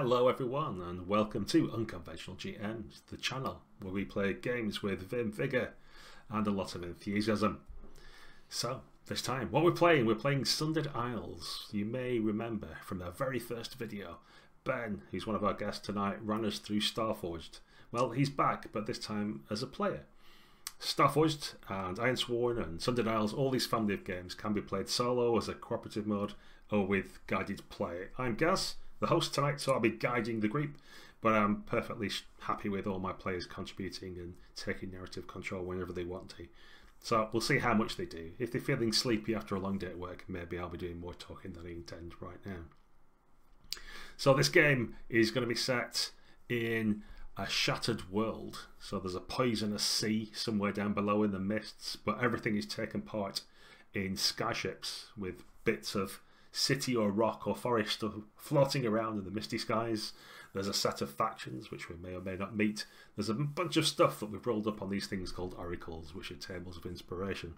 Hello everyone and welcome to Unconventional GMs, the channel where we play games with vim, vigour and a lot of enthusiasm. So this time what we're playing Sundered Isles. You may remember from the very first video, Ben, who's one of our guests tonight, ran us through Starforged. Well, he's back, but this time as a player. Starforged and Ironsworn and Sundered Isles, all these family of games can be played solo as a cooperative mode or with guided play. I'm Gaz, the host tonight, so I'll be guiding the group, but I'm perfectly happy with all my players contributing and taking narrative control whenever they want to. So we'll see how much they do. If they're feeling sleepy after a long day at work, maybe I'll be doing more talking than I intend right now. So this game is going to be set in a shattered world. So there's a poisonous sea somewhere down below in the mists, but everything is taken part in skyships with bits of city or rock or forest floating around in the misty skies. There's a set of factions which we may or may not meet. There's a bunch of stuff that we've rolled up on these things called oracles, which are tables of inspiration.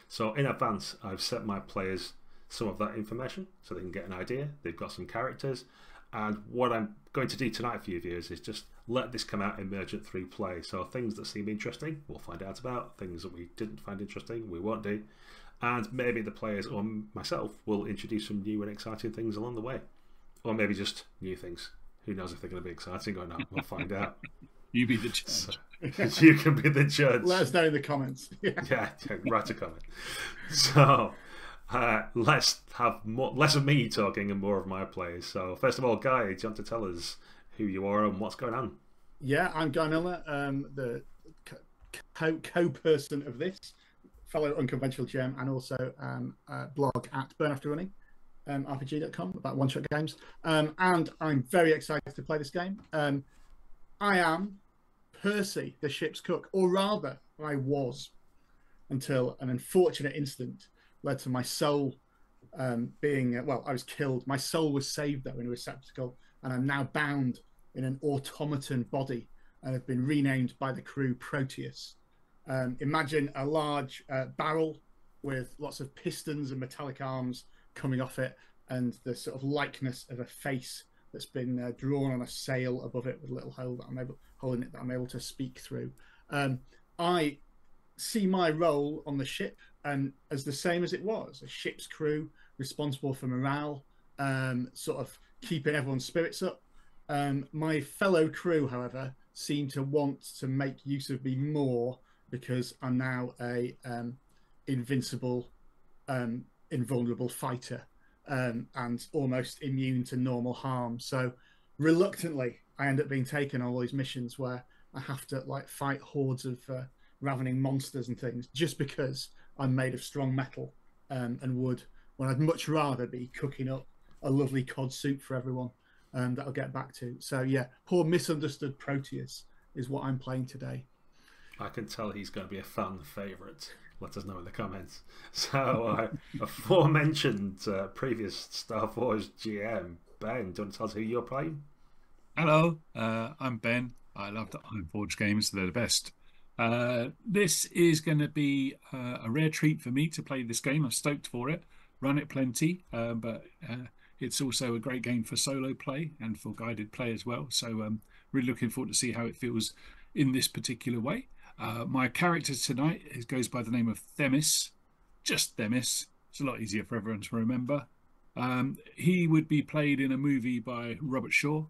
So in advance I've sent my players some of that information so they can get an idea. They've got some characters, and what I'm going to do tonight for you viewers is just let this come out emergent through play. So things that seem interesting we'll find out about, things that we didn't find interesting we won't do, and maybe the players or myself will introduce some new and exciting things along the way. Or maybe just new things. Who knows if they're going to be exciting or not. We'll find out. You be the judge. So, you can be the judge. Let us know in the comments. Yeah, write a comment. So let's have less of me talking and more of my players. So first of all, Guy, do you want to tell us who you are and what's going on? Yeah, I'm Guy Miller, the co-person of this, fellow Unconventional GM, and also blog at Burn After Running, rpg.com, about one-shot games. And I'm very excited to play this game. I am Percy, the ship's cook, or rather, I was, until an unfortunate incident led to my soul being, well, I was killed. My soul was saved, though, in a receptacle, and I'm now bound in an automaton body and have been renamed by the crew Proteus. Imagine a large barrel with lots of pistons and metallic arms coming off it, and the sort of likeness of a face that's been drawn on a sail above it with a little hole in it that I'm able to speak through. I see my role on the ship and as the same as it was, a ship's crew responsible for morale, sort of keeping everyone's spirits up. My fellow crew, however, seem to want to make use of me more because I'm now a invincible, invulnerable fighter, and almost immune to normal harm. So reluctantly, I end up being taken on all these missions where I have to like fight hordes of ravening monsters and things just because I'm made of strong metal and wood, when I'd much rather be cooking up a lovely cod soup for everyone that I'll get back to. So yeah, poor misunderstood Proteus is what I'm playing today. I can tell he's going to be a fan favourite. Let us know in the comments. So, aforementioned previous Starforged GM, Ben, do you want to tell us who you're playing? Hello, I'm Ben. I love the Ironforge games, they're the best. This is going to be a rare treat for me to play this game. I'm stoked for it. Run it plenty, but it's also a great game for solo play and for guided play as well. So really looking forward to see how it feels in this particular way. My character tonight goes by the name of Themis, just Themis. It's a lot easier for everyone to remember. He would be played in a movie by Robert Shaw,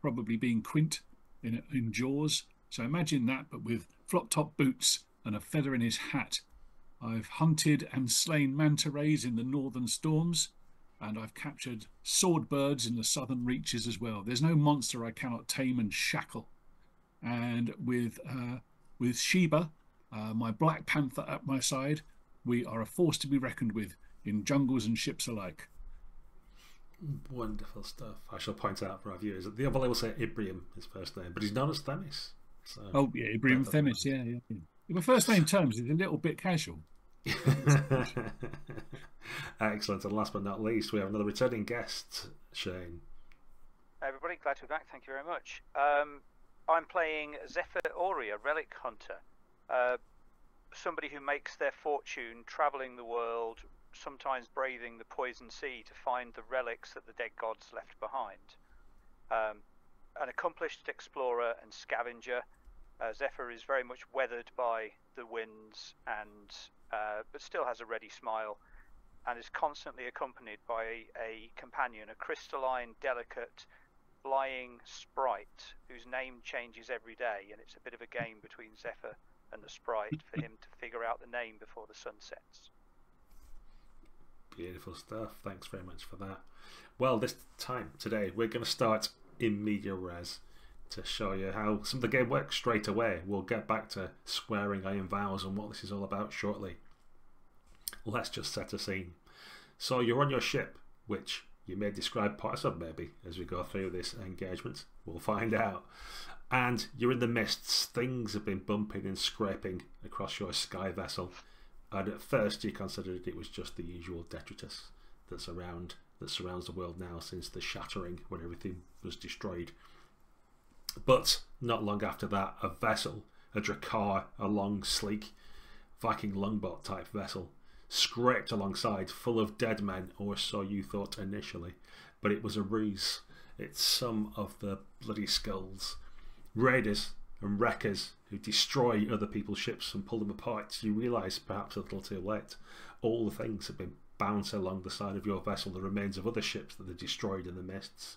probably being Quint in Jaws. So imagine that, but with flop-top boots and a feather in his hat. I've hunted and slain manta rays in the northern storms, and I've captured sword birds in the southern reaches as well. There's no monster I cannot tame and shackle. And with Sheba, my Black Panther at my side, we are a force to be reckoned with in jungles and ships alike. Wonderful stuff. I shall point out for our viewers that the other will say Ibrium, his first name, but he's known as Themis. So oh yeah, Ibrium Themis, yeah. In first name terms, it's a little bit casual. Excellent. And last but not least, we have another returning guest, Shane. Hey everybody, glad to be back. Thank you very much. I'm playing Zephyr Ori, a relic hunter. Somebody who makes their fortune travelling the world, sometimes braving the poison sea to find the relics that the dead gods left behind. An accomplished explorer and scavenger, Zephyr is very much weathered by the winds, but still has a ready smile, and is constantly accompanied by a companion, a crystalline, delicate, flying sprite whose name changes every day, and it's a bit of a game between Zephyr and the sprite for him to figure out the name before the sun sets. Beautiful stuff. Thanks very much for that. Well, this time today we're going to start in media res to show you how some of the game works straight away. We'll get back to swearing iron vows and what this is all about shortly. Let's just set a scene. So you're on your ship, which you may describe parts of maybe as we go through this engagement. We'll find out. And you're in the mists. Things have been bumping and scraping across your sky vessel. And at first you considered it was just the usual detritus that surrounds the world now since the shattering when everything was destroyed. But not long after that, a vessel, a Drakkar, a long, sleek Viking longboat type vessel, scraped alongside, full of dead men, or so you thought initially. But it was a ruse. It's some of the bloody skulls, raiders and wreckers who destroy other people's ships and pull them apart. You realise, perhaps a little too late, all the things have been bound along the side of your vessel, the remains of other ships that are destroyed in the mists,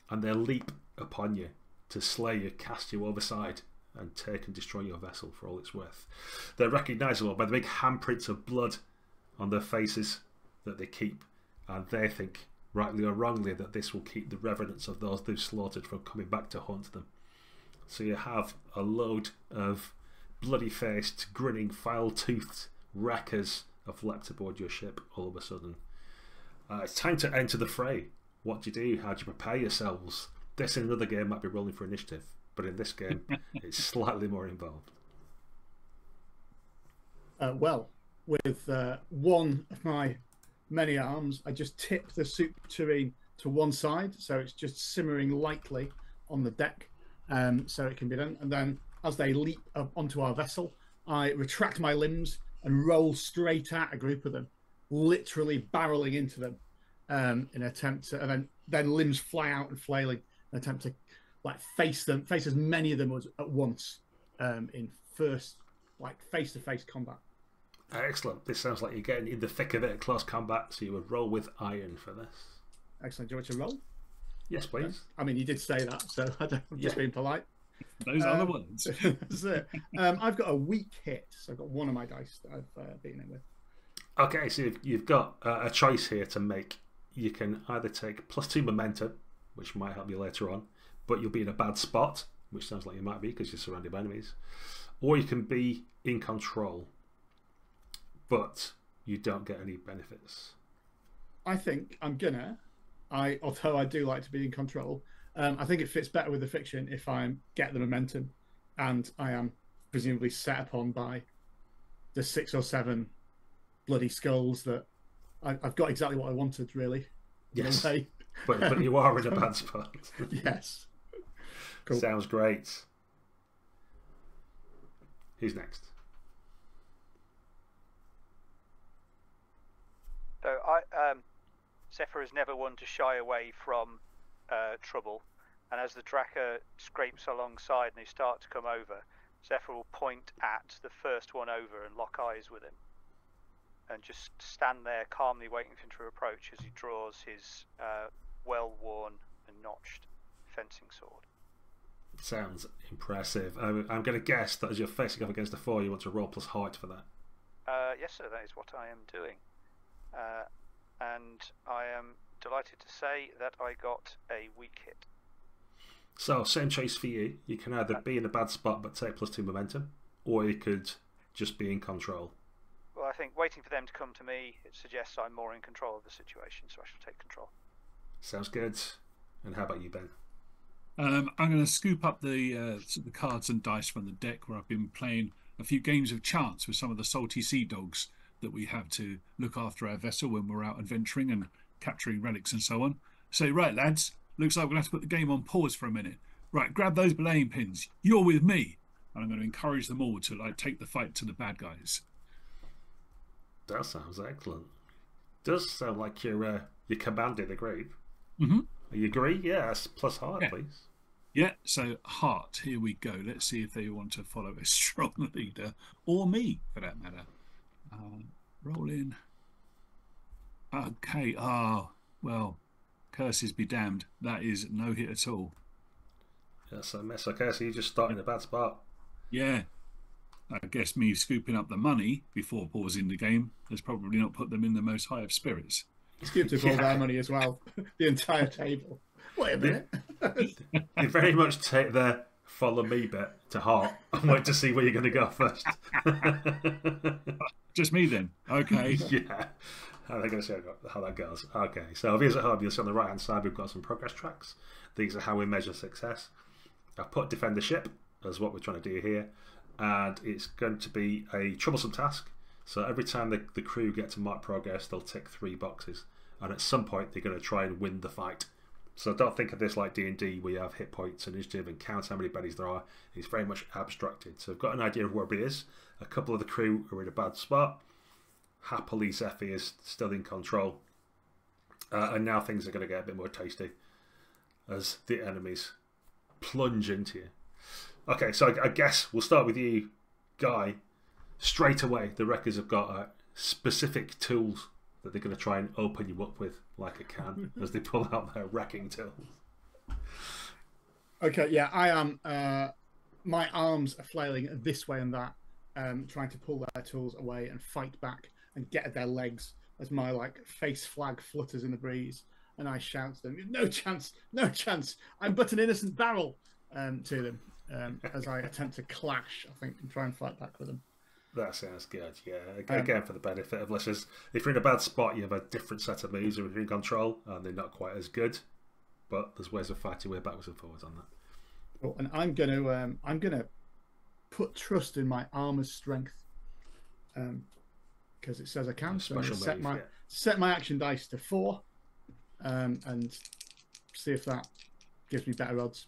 and they leap upon you to slay you, cast you overside, and take and destroy your vessel for all it's worth. They're recognisable by the big handprints of blood on their faces that they keep, and they think, rightly or wrongly, that this will keep the revenants of those they've slaughtered from coming back to haunt them. So you have a load of bloody-faced, grinning, foul-toothed wreckers have leapt aboard your ship all of a sudden. It's time to enter the fray. What do you do? How do you prepare yourselves? This in another game might be rolling for initiative, but in this game it's slightly more involved. Well, with one of my many arms, I just tip the soup tureen to one side, so it's just simmering lightly on the deck, so it can be done. And then as they leap up onto our vessel, I retract my limbs and roll straight at a group of them, literally barreling into them in an attempt to, and then limbs fly out and flailing, in an attempt to face as many of them as at once in first face-to-face combat. Excellent. This sounds like you're getting in the thick of it at close combat, so you would roll with iron for this. Excellent. Do you want to roll? Yes, please. I mean, you did say that, so I'm just being polite. Those are the ones. That's it. I've got a weak hit, so I've got one of my dice that I've beaten it with. Okay, so you've got a choice here to make. You can either take +2 momentum, which might help you later on, but you'll be in a bad spot, which sounds like you might be because you're surrounded by enemies, or you can be in control, but you don't get any benefits. I think I'm gonna. Although I do like to be in control, I think it fits better with the fiction if I get the momentum, and I am presumably set upon by the 6 or 7 bloody skulls that I've got exactly what I wanted, really. Yes, but you are in a bad spot. Yes. Cool. Sounds great. Who's next? So Zephyr is never one to shy away from trouble, and as the Drakkar scrapes alongside and they start to come over, Zephyr will point at the first one over and lock eyes with him, and just stand there calmly waiting for him to approach as he draws his well-worn and notched fencing sword. Sounds impressive. I'm going to guess that as you're facing up against a 4, you want to roll plus height for that. Yes, sir, that is what I am doing. And I am delighted to say that I got a weak hit. So, same choice for you. You can either be in a bad spot but take +2 momentum, or you could just be in control. Well, I think waiting for them to come to me, it suggests I'm more in control of the situation, so I shall take control. Sounds good. And how about you, Ben? I'm going to scoop up the cards and dice from the deck where I've been playing a few games of chance with some of the salty sea dogs that we have to look after our vessel when we're out adventuring and capturing relics and so on. So, right, lads, looks like we're going to have to put the game on pause for a minute. Right, grab those belaying pins. You're with me. And I'm going to encourage them all to take the fight to the bad guys. That sounds excellent. Does sound like you're commanding the group. Mm-hmm. You agree? Yeah, that's plus heart, Yeah. please. Yeah, so heart, here we go. Let's see if they want to follow a strong leader, or me for that matter. Roll in. Okay, well, curses be damned. That is no hit at all. That's a miss. Okay, so you're just starting a bad spot. Yeah, I guess me scooping up the money before pausing the game has probably not put them in the most high of spirits. Scooped up all their money as well, the entire table. Wait a minute. You very much take the follow me bit to heart and wait to see where you're going to go first. Just me then. Okay. Yeah. How are they going to see how that goes? Okay, so if you're at home, you'll see on the right hand side we've got some progress tracks. These are how we measure success. I've put defend the ship as what we're trying to do here, and it's going to be a troublesome task. So every time the crew get to mark progress, they'll tick 3 boxes, and at some point they're going to try and win the fight. So don't think of this like D&D where you have hit points and initiative and count how many baddies there are. It's very much abstracted. So I've got an idea of where everybody is. A couple of the crew are in a bad spot. Happily, Zephyr is still in control. And now things are going to get a bit more tasty as the enemies plunge into you. Okay, so I guess we'll start with you, Guy. Straight away, the wreckers have got specific tools that they're going to try and open you up with like a can as they pull out their wrecking tools. Okay, yeah, I am. My arms are flailing this way and that, trying to pull their tools away and fight back and get at their legs as my face flag flutters in the breeze, and I shout to them, "No chance, no chance! I'm but an innocent barrel," to them as I attempt to clash, I think, and try and fight back with them. That sounds good, yeah. Again, for the benefit of listeners, if you're in a bad spot, you have a different set of moves, or if you're in control, and they're not quite as good, but there's ways of fighting way backwards and forwards on that. Cool. And I'm gonna put trust in my armor's strength, because it says I can. So I'm gonna set my action dice to 4, and see if that gives me better odds.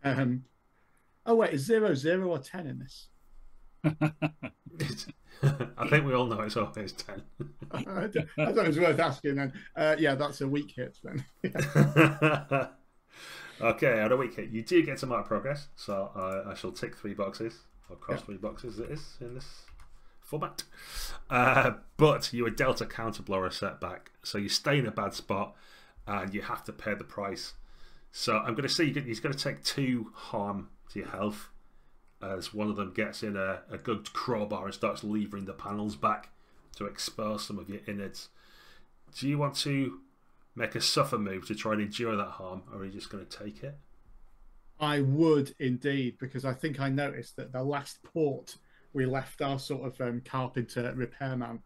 Oh wait, is 0, 0 or 10 in this? I think we all know it's always 10. I thought it was worth asking then. Yeah, that's a weak hit then. Okay, on a weak hit, you do get to mark progress, so I shall tick 3 boxes, or cross 3 boxes it is in this format. But you are dealt a counterblow or a setback, so you stay in a bad spot and you have to pay the price. So I'm going to say he's going to take 2 harm to your health, as one of them gets in a good crowbar and starts levering the panels back to expose some of your innards. Do you want to make a suffer move to try and endure that harm, or are you just going to take it? I would indeed, because I think I noticed that the last port we left our sort of carpenter repairman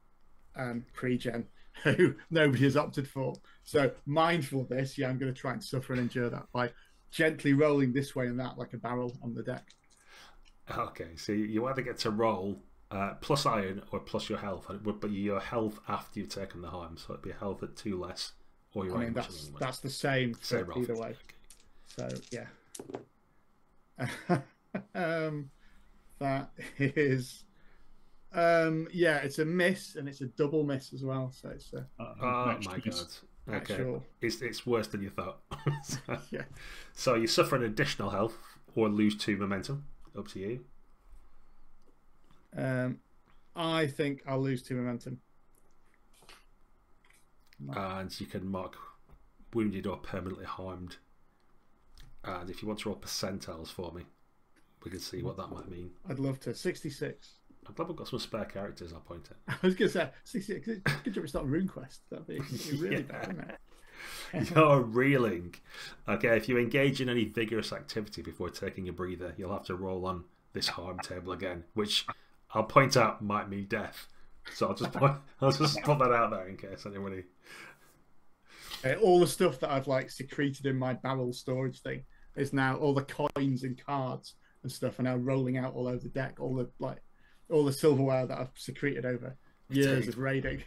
pre-gen, who nobody has opted for. So mindful of this, yeah, I'm going to try and suffer and endure that by gently rolling this way and that like a barrel on the deck. Okay, so you either get to roll plus iron or plus your health, but your health after you've taken the harm, so it'd be health at 2 less, or your iron. That's the same for either way. So yeah, that is yeah, it's a miss and it's a double miss as well. So it's a oh my god. Okay, sure. It's worse than you thought. Yeah. So you suffer an additional health or lose 2 momentum. Up to you. I think I'll lose 2 momentum. And you can mark wounded or permanently harmed. And if you want to roll percentiles for me, we can see what that might mean. I'd love to. 66. I'm glad we've got some spare characters, I'll point it. I was going to say 66. Good job it's not RuneQuest. That'd be really bad, wouldn't it? You're reeling. Okay, if you engage in any vigorous activity before taking a breather, you'll have to roll on this harm table again, which I'll point out might mean death. So I'll just put that out there in case anybody. All the stuff that I've secreted in my barrel storage thing is now all the coins and cards and stuff are now rolling out all over the deck. All the silverware that I've secreted over years of raiding.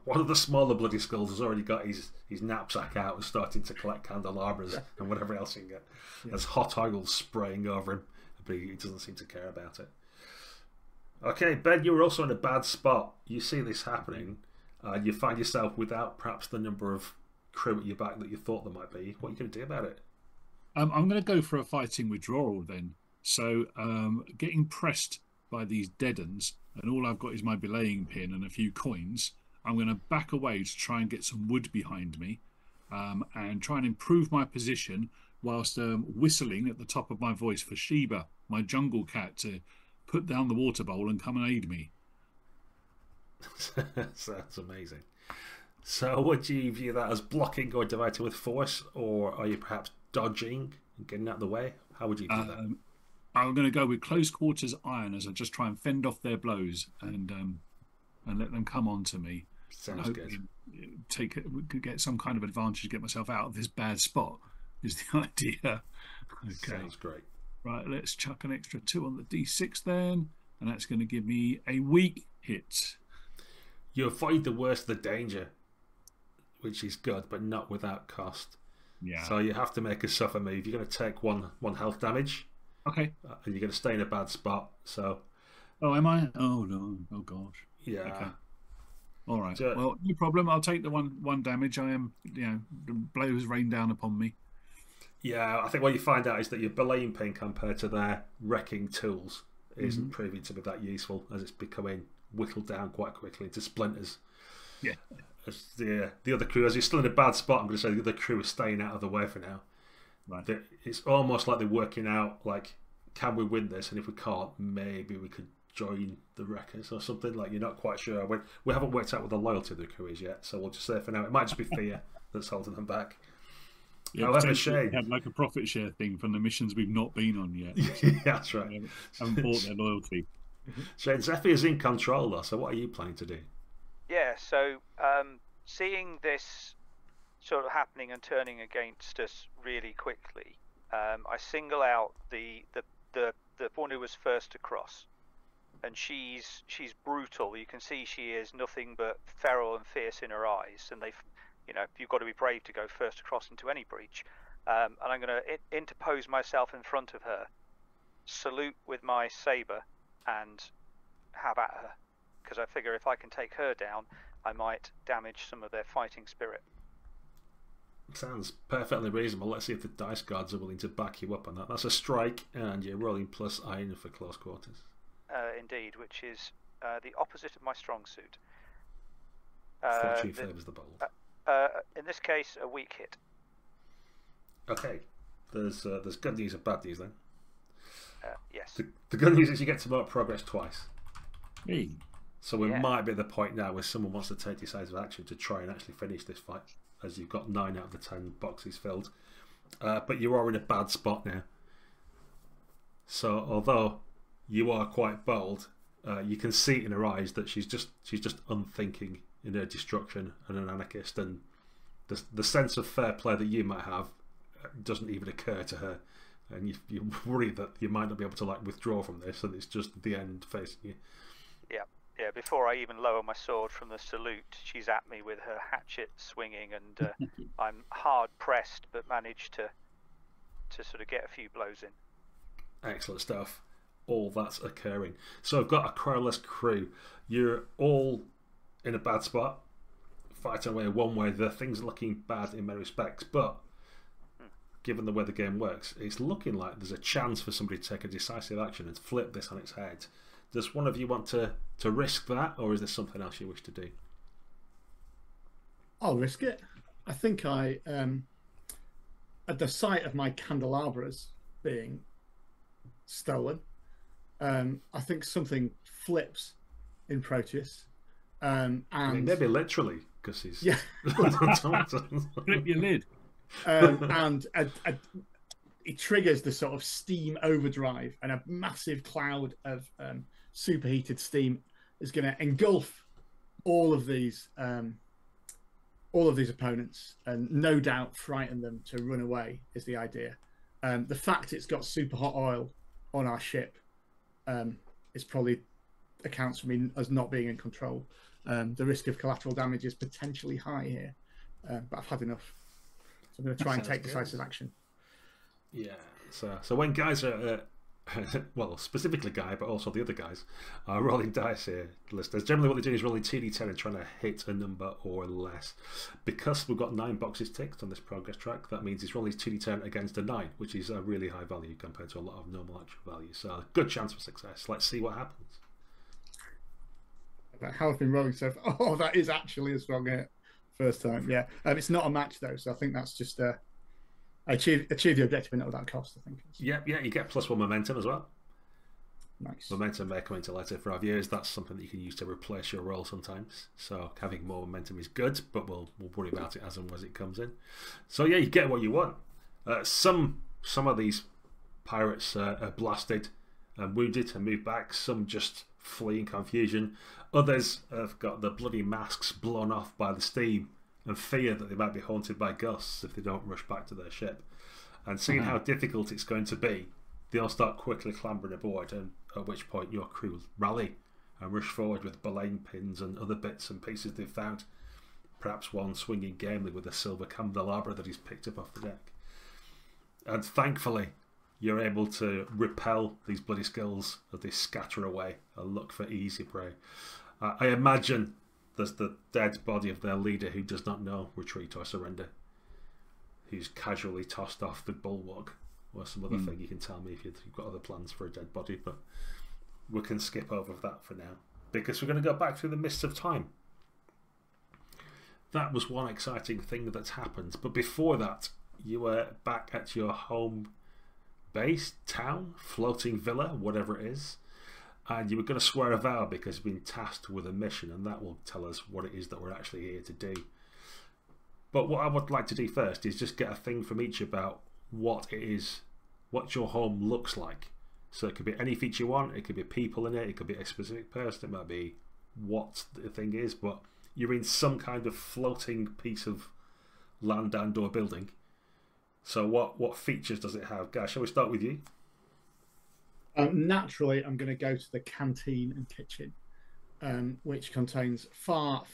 One of the smaller bloody skulls has already got his knapsack out and starting to collect candelabras and whatever else he can get. There's hot oil spraying over him, but he doesn't seem to care about it. Okay, Ben, you were also in a bad spot. You see this happening, and you find yourself without perhaps the number of crew at your back that you thought there might be. What are you going to do about it? I'm going to go for a fighting withdrawal then. So getting pressed by these dead uns, and all I've got is my belaying pin and a few coins. I'm going to back away to try and get some wood behind me, and try and improve my position whilst whistling at the top of my voice for Sheba, my jungle cat, to put down the water bowl and come and aid me. That's amazing. So would you view that as blocking or dividing with force, or are you perhaps dodging and getting out of the way? How would you do that? I'm going to go with close quarters iron as I just try and fend off their blows and let them come on to me. Sounds good. Get some kind of advantage to get myself out of this bad spot is the idea. Okay. Sounds great. Right, let's chuck an extra 2 on the D6 then, and that's going to give me a weak hit. You avoid the worst of the danger, which is good, but not without cost. Yeah. So you have to make a suffer move. You're going to take one health damage. Okay. And you're going to stay in a bad spot. So. Oh, am I? Oh no! Oh gosh. Yeah. Okay. All right. So, well, no problem. I'll take the one damage. I am, the blows rain down upon me. Yeah, I think what you find out is that your belaying pin compared to their wrecking tools isn't proving to be that useful, as it's becoming whittled down quite quickly into splinters. Yeah. As the other crew, as you're still in a bad spot, I'm going to say the other crew is staying out of the way for now. Right. It's almost like they're working out, like, can we win this? And if we can't, maybe we could join the wreckers or something. Like, you're not quite sure. We haven't worked out what the loyalty of the crew is yet, so we'll just say for now it might just be fear that's holding them back. Yeah, however, Shane, have like a profit share thing from the missions we've not been on yet. Yeah, that's right. Haven't bought their loyalty. Shane, Zephyr is in control though, so what are you planning to do? Yeah, so seeing this sort of happening and turning against us really quickly, I single out the one who was first across, and she's brutal. You can see she is nothing but feral and fierce in her eyes, and you've got to be brave to go first across into any breach. And I'm going to interpose myself in front of her, salute with my saber, and have at her, because I figure if I can take her down, I might damage some of their fighting spirit. Sounds perfectly reasonable. Let's see if the dice gods are willing to back you up on that. That's a strike, and you're rolling plus iron for close quarters. Indeed, which is the opposite of my strong suit. Fortune favours the bold. In this case, a weak hit. Okay, there's good news and bad news then. Yes. The good news is you get to mark progress twice. Hey. So we might be at the point now where someone wants to take decisive action to try and actually finish this fight, as you've got 9 out of the 10 boxes filled. But you are in a bad spot now. So although you are quite bold, you can see in her eyes that she's just unthinking in her destruction and an anarchist, and the sense of fair play that you might have doesn't even occur to her, and you worry that you might not be able to withdraw from this, and it's just the end facing you. Yeah. Before I even lower my sword from the salute, she's at me with her hatchet swinging, and I'm hard pressed, but managed to sort of get a few blows in. Excellent stuff. All that's occurring. So I've got a crowless crew. You're all in a bad spot, fighting away one way. The things are looking bad in many respects, but given the way the game works, it's looking like there's a chance for somebody to take a decisive action and flip this on its head. Does one of you want to risk that, or is there something else you wish to do? I'll risk it. I think at the sight of my candelabras being stolen, I think something flips in Proteus. And maybe literally, because he's Flip your lid. And it triggers the sort of steam overdrive, and a massive cloud of superheated steam is going to engulf all of these opponents, and no doubt frighten them to run away is the idea. The fact it's got super hot oil on our ship is probably accounts for me as not being in control. The risk of collateral damage is potentially high here, but I've had enough. So I'm going to try and take decisive action. Yeah. So when guys are well, specifically Guy, but also the other guys, are rolling dice here, listeners. Generally what they're doing is rolling 2d10 and trying to hit a number or less. Because we've got 9 boxes ticked on this progress track, that means he's rolling his 2d10 against a 9, which is a really high value compared to a lot of normal actual values. So a good chance for success. Let's see what happens. How I've been rolling so far. Oh, that is actually a strong hit. First time, yeah. It's not a match though, so I think that's just achieve the objective and not without cost, I think. Yeah, you get +1 momentum as well. Nice. Momentum may come into later for our viewers. That's something that you can use to replace your roll sometimes. So having more momentum is good, but we'll worry about it as and when it comes in. So yeah, you get what you want. Some of these pirates are blasted and wounded and move back. Some just flee in confusion. Others have got the bloody masks blown off by the steam and fear that they might be haunted by ghosts if they don't rush back to their ship. And seeing how difficult it's going to be, they all start quickly clambering aboard, and at which point your crew rally and rush forward with belaying pins and other bits and pieces they've found. Perhaps one swinging gamely with a silver candelabra that he's picked up off the deck. And thankfully, you're able to repel these bloody skulls as they scatter away and look for easy prey. I imagine there's the dead body of their leader who does not know retreat or surrender, who's casually tossed off the bulwark or some other thing. You can tell me if you've got other plans for a dead body, but we can skip over that for now because we're going to go back through the mists of time. That was one exciting thing that's happened, but before that you were back at your home base, town, floating villa, whatever it is, and you were going to swear a vow because you've been tasked with a mission, and that will tell us what it is that we're actually here to do. But what I would like to do first is just get a thing from each about what it is, what your home looks like. So it could be any feature you want, it could be people in it, it could be a specific person, it might be what the thing is, but you're in some kind of floating piece of land and or building. So what features does it have? Guys, shall we start with you? Naturally, I'm going to go to the canteen and kitchen, which contains far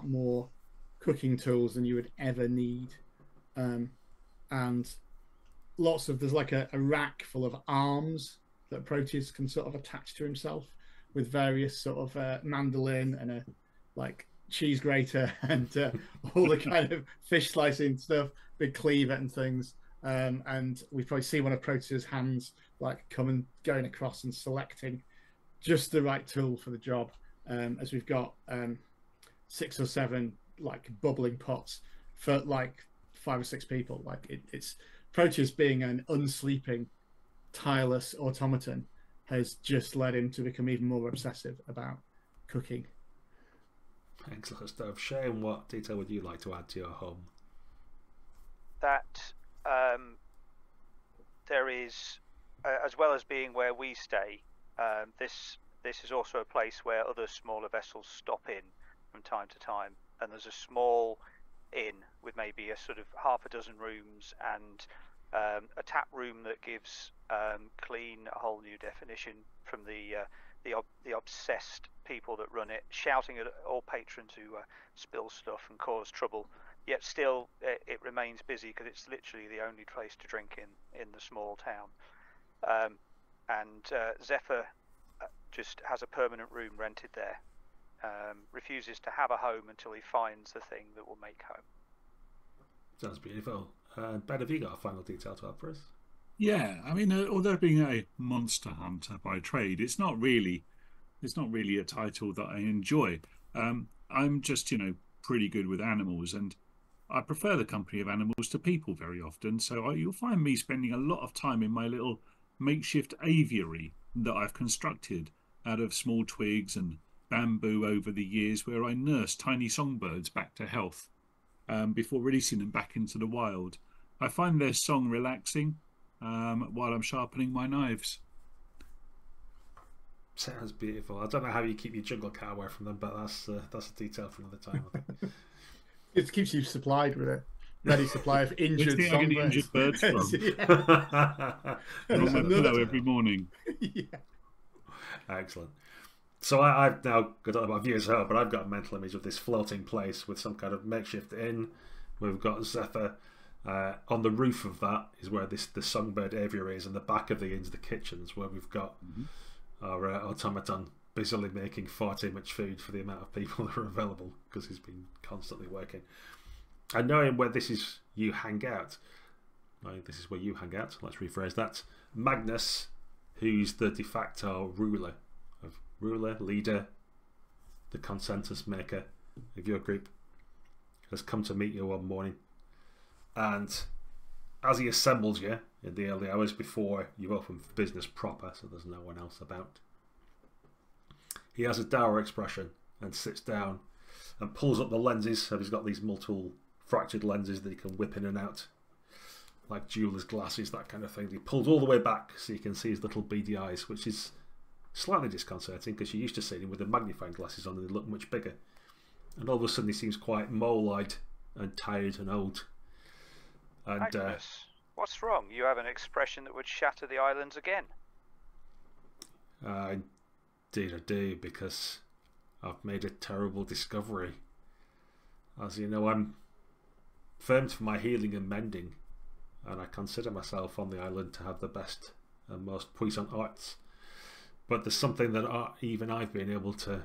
more cooking tools than you would ever need, and lots of, there's like a rack full of arms that Proteus can sort of attach to himself, with various sort of mandolin and a like cheese grater and all the kind of fish slicing stuff, big cleaver and things. And we probably see one of Proteus' hands like going across and selecting just the right tool for the job, as we've got 6 or 7 like bubbling pots for like 5 or 6 people. Like it's Proteus being an unsleeping, tireless automaton has just led him to become even more obsessive about cooking. Excellent stuff. Shane, what detail would you like to add to your home? That there is, as well as being where we stay, this is also a place where other smaller vessels stop in from time to time, and there's a small inn with maybe a sort of half a dozen rooms and a tap room that gives clean a whole new definition from the obsessed people that run it, shouting at all patrons who spill stuff and cause trouble. Yet still, it remains busy because it's literally the only place to drink in the small town. And Zephyr just has a permanent room rented there. Refuses to have a home until he finds the thing that will make home. Sounds beautiful. Ben, have you got a final detail to add for us? Yeah, I mean, although being a monster hunter by trade, it's not really a title that I enjoy. I'm just, pretty good with animals, and I prefer the company of animals to people very often. So you'll find me spending a lot of time in my little makeshift aviary that I've constructed out of small twigs and bamboo over the years, where I nurse tiny songbirds back to health before releasing them back into the wild. I find their song relaxing while I'm sharpening my knives. Sounds beautiful. I don't know how you keep your jungle cat away from them, but that's a detail for another time, I think. It keeps you supplied with a ready supply of injured songbirds. Injured birds from. On my pillow every morning. Yeah. Excellent. So I've now got my viewers home, but I've got a mental image of this floating place with some kind of makeshift inn. We've got Zephyr On the roof of that is where the songbird aviary is, and the back of the inn's the kitchens, where we've got our automaton busily making far too much food for the amount of people that are available, because he's been constantly working. And knowing where this is you hang out, this is where you hang out, let's rephrase that. Magnus, who's the de facto leader, the consensus maker of your group, has come to meet you one morning. And as he assembles you in the early hours before you open for business proper, so there's no one else about, he has a dour expression and sits down and pulls up the lenses. So he's got these multiple fractured lenses that he can whip in and out, like jeweler's glasses, that kind of thing. He pulls all the way back so you can see his little beady eyes, which is slightly disconcerting because you're used to seeing him with the magnifying glasses on and they look much bigger. And all of a sudden he seems quite mole-eyed and tired and old. And Magnus, what's wrong? You have an expression that would shatter the islands again. Indeed I do, because I've made a terrible discovery. As you know, I'm famed for my healing and mending, and I consider myself on the island to have the best and most puissant arts. But there's something that even I've been able to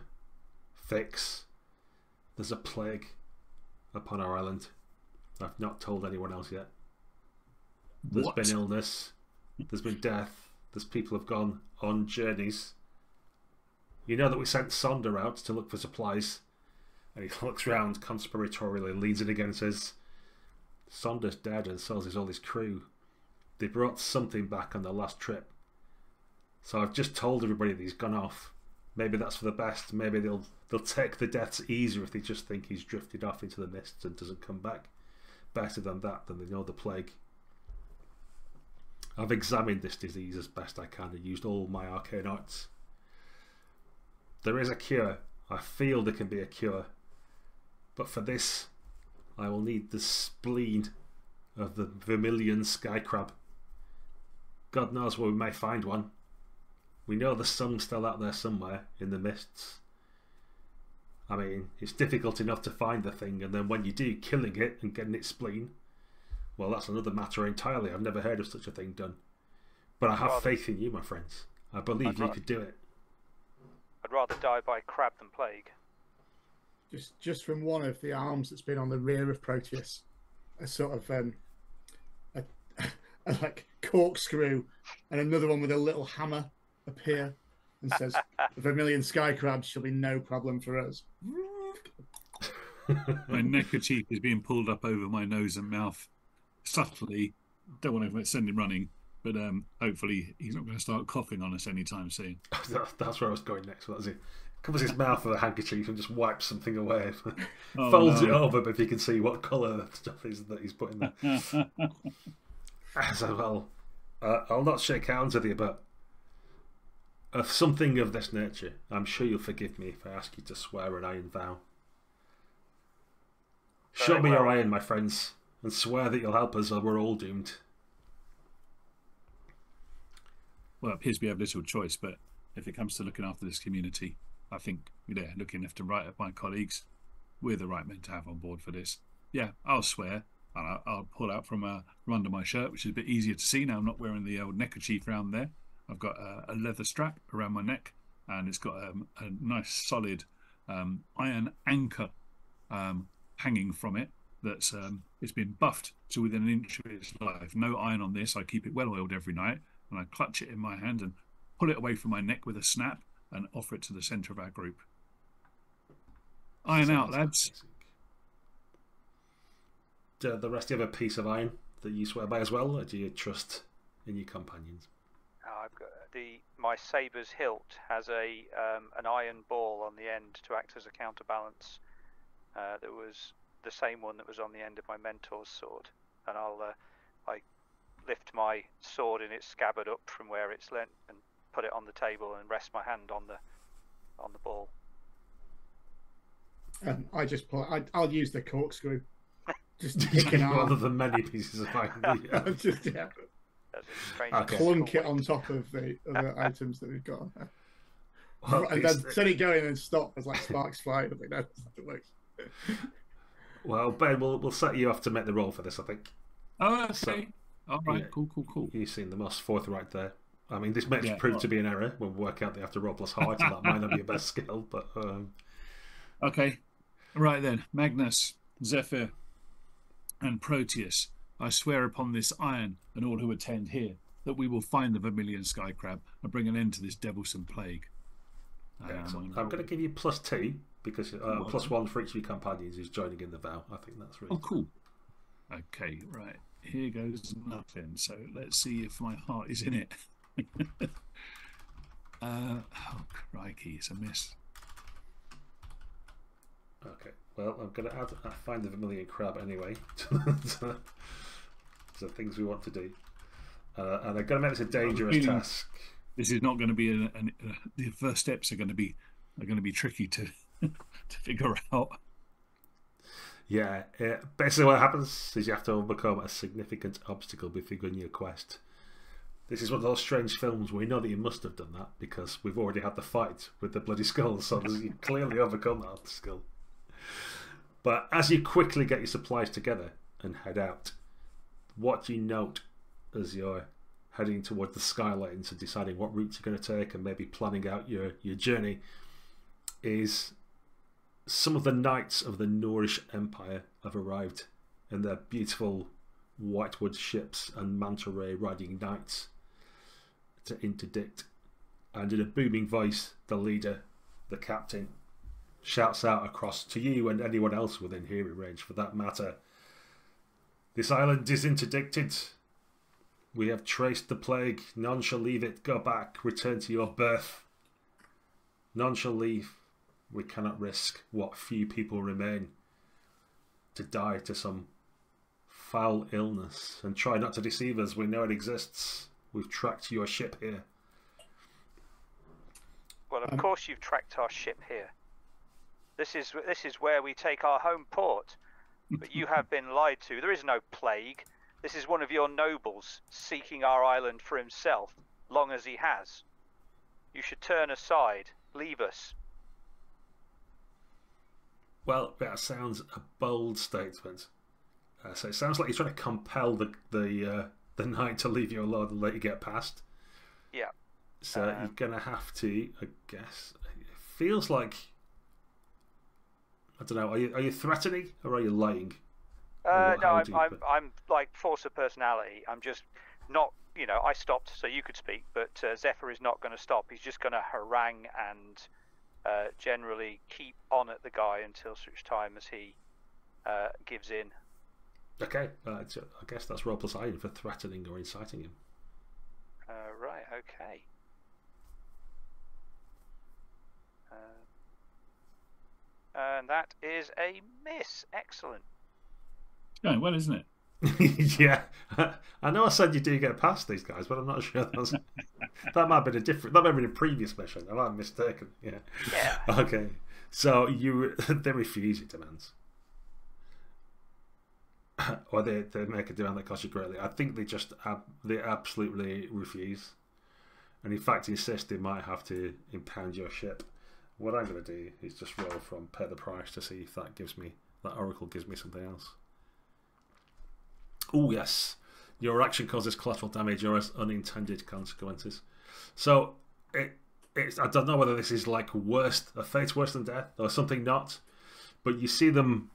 fix. There's a plague upon our island. I've not told anyone else yet. There's been illness, there's been death, there's people have gone on journeys. You know that we sent Sonder out to look for supplies, and he looks round conspiratorially, leans in again and says, Sonder's dead and so is all his crew. They brought something back on their last trip. So I've just told everybody that he's gone off. Maybe that's for the best. Maybe they'll take the deaths easier if they just think he's drifted off into the mists and doesn't come back. Better than that, than they know the plague. I've examined this disease as best I can and used all my arcane arts. There is a cure. I feel there can be a cure. But for this, I will need the spleen of the vermilion sky crab. God knows where we may find one. We know there's some still out there somewhere in the mists. I mean, it's difficult enough to find the thing, and then when you do, killing it and getting its spleen, well, that's another matter entirely. I've never heard of such a thing done. But I have faith in you, my friends. I believe you could do it. I'd rather die by crab than plague. Just from one of the arms that's been on the rear of Proteus, a sort of a like corkscrew, and another one with a little hammer appear and says, "The vermilion sky crabs shall be no problem for us." My neckerchief is being pulled up over my nose and mouth subtly. Don't want to send him running, but hopefully he's not going to start coughing on us anytime soon. That's where I was going next. That's it. Covers his mouth with a handkerchief and just wipes something away. Folds it over, but if you can see what colour the stuff is that he's putting there. So, well, I'll not shake hands with you, but of something of this nature, I'm sure you'll forgive me if I ask you to swear an iron vow. Show me your iron, my friends, and swear that you'll help us or we're all doomed. Well, it appears we have little choice, but if it comes to looking after this community, I think, looking left and right at my colleagues, we're the right men to have on board for this. Yeah, I'll swear, and I'll pull out from under my shirt, which is a bit easier to see now. I'm not wearing the old neckerchief around there. I've got a leather strap around my neck, and it's got a nice solid iron anchor hanging from it that's it's been buffed to within an inch of its life. No iron on this. I keep it well oiled every night, and I clutch it in my hand and pull it away from my neck with a snap and offer it to the centre of our group. Iron out, lads. Do the rest of you have a piece of iron that you swear by as well, or do you trust in your companions? I've got my sabre's hilt has an iron ball on the end to act as a counterbalance. That was the same one that was on the end of my mentor's sword, and I lift my sword in its scabbard up from where it's lent and put it on the table and rest my hand on the ball. I just I'll use the corkscrew. Just pick an arm. Rather than many pieces of iron. Just clunk it on top of the other items that we've got on there. Well, and then set it going and stop as like sparks fly. I think that's how it works. Well, Ben, we'll set you off to make the roll for this, I think. Oh, okay. So, All right. yeah, Cool. you seem the most forthright there. I mean, this may Yeah, prove well. to be an error when we work out they have to roll plus height, and that might not be your best skill. But Okay. Right then, Magnus, Zephyr, and Proteus, I swear upon this iron and all who attend here that we will find the vermilion sky crab and bring an end to this devilsome plague. excellent. I'm going to give you +2 because +1 for each of your companions who's joining in the vow. I think that's really cool. Okay, right. Here goes nothing. So let's see if my heart is in it. Oh, crikey, it's a miss. Okay, well, I'm going to find the vermilion crab anyway. So things we want to do. And I'm going to make this a dangerous task. This is not going to be the first steps are going to be tricky to to figure out. Yeah, basically what happens is you have to overcome a significant obstacle before you begin your quest. This is one of those strange films where we know that you must have done that because we've already had the fight with the bloody skulls, so you clearly overcome that obstacle. But as you quickly get your supplies together and head out, what do you note as you're heading towards the skylines and deciding what route you're going to take and maybe planning out your journey is some of the knights of the Noorish Empire have arrived in their beautiful whitewood ships and manta ray riding knights to interdict. And in a booming voice, the leader, the captain, shouts out across to you and anyone else within hearing range for that matter. This island is interdicted. We have traced the plague. None shall leave it. Go back. Return to your birth. None shall leave. We cannot risk what few people remain to die to some foul illness. And try not to deceive us. We know it exists. We've tracked your ship here. Well, of course you've tracked our ship here. This is where we take our home port. But you have been lied to. There is no plague. This is one of your nobles seeking our island for himself, long as he has. You should turn aside. Leave us. Well, that sounds a bold statement. So it sounds like you're trying to compel the knight to leave you alone and let you get past. Yeah. So you're going to have to, I guess. It feels like, I don't know. Are you threatening or are you lying? No, I'm like force of personality. I'm just not. You know, I stopped so you could speak, but Zephyr is not going to stop. He's just going to harangue and generally keep on at the guy until such time as he gives in. Okay, I guess that's roll plus iron for threatening or inciting him. Right. Okay. And that is a miss. Excellent. Going well, isn't it? Yeah, I know I said you do get past these guys, but I'm not sure that might have been that might have been a previous mission. I might have mistaken. Yeah. Okay. So they refuse your demands, or they make a demand that costs you greatly. I think they absolutely refuse, and in fact insist they might have to impound your ship. What I'm going to do is just roll from pay the price to see if that oracle gives me something else. Oh yes, your action causes collateral damage or has unintended consequences. So I don't know whether this is like a fate worse than death or something not, but you see them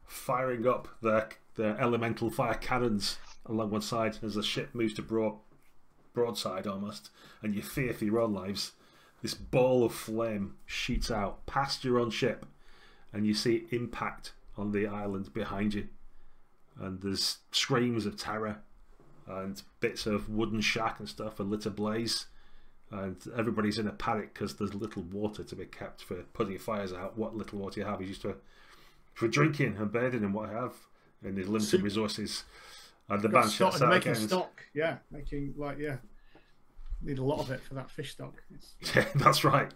firing up their elemental fire cannons along one side as the ship moves to broadside almost, and you fear for your own lives. This ball of flame shoots out past your own ship, and you see impact on the island behind you. And there's screams of terror and bits of wooden shack and stuff are lit ablaze, and everybody's in a panic because there's little water to be kept for putting fires out. What little water you have is used for drinking and bathing and what have, and the limited resources. And the band shuts out making again. Stock, yeah, need a lot of it for that fish stock. Yeah, that's right.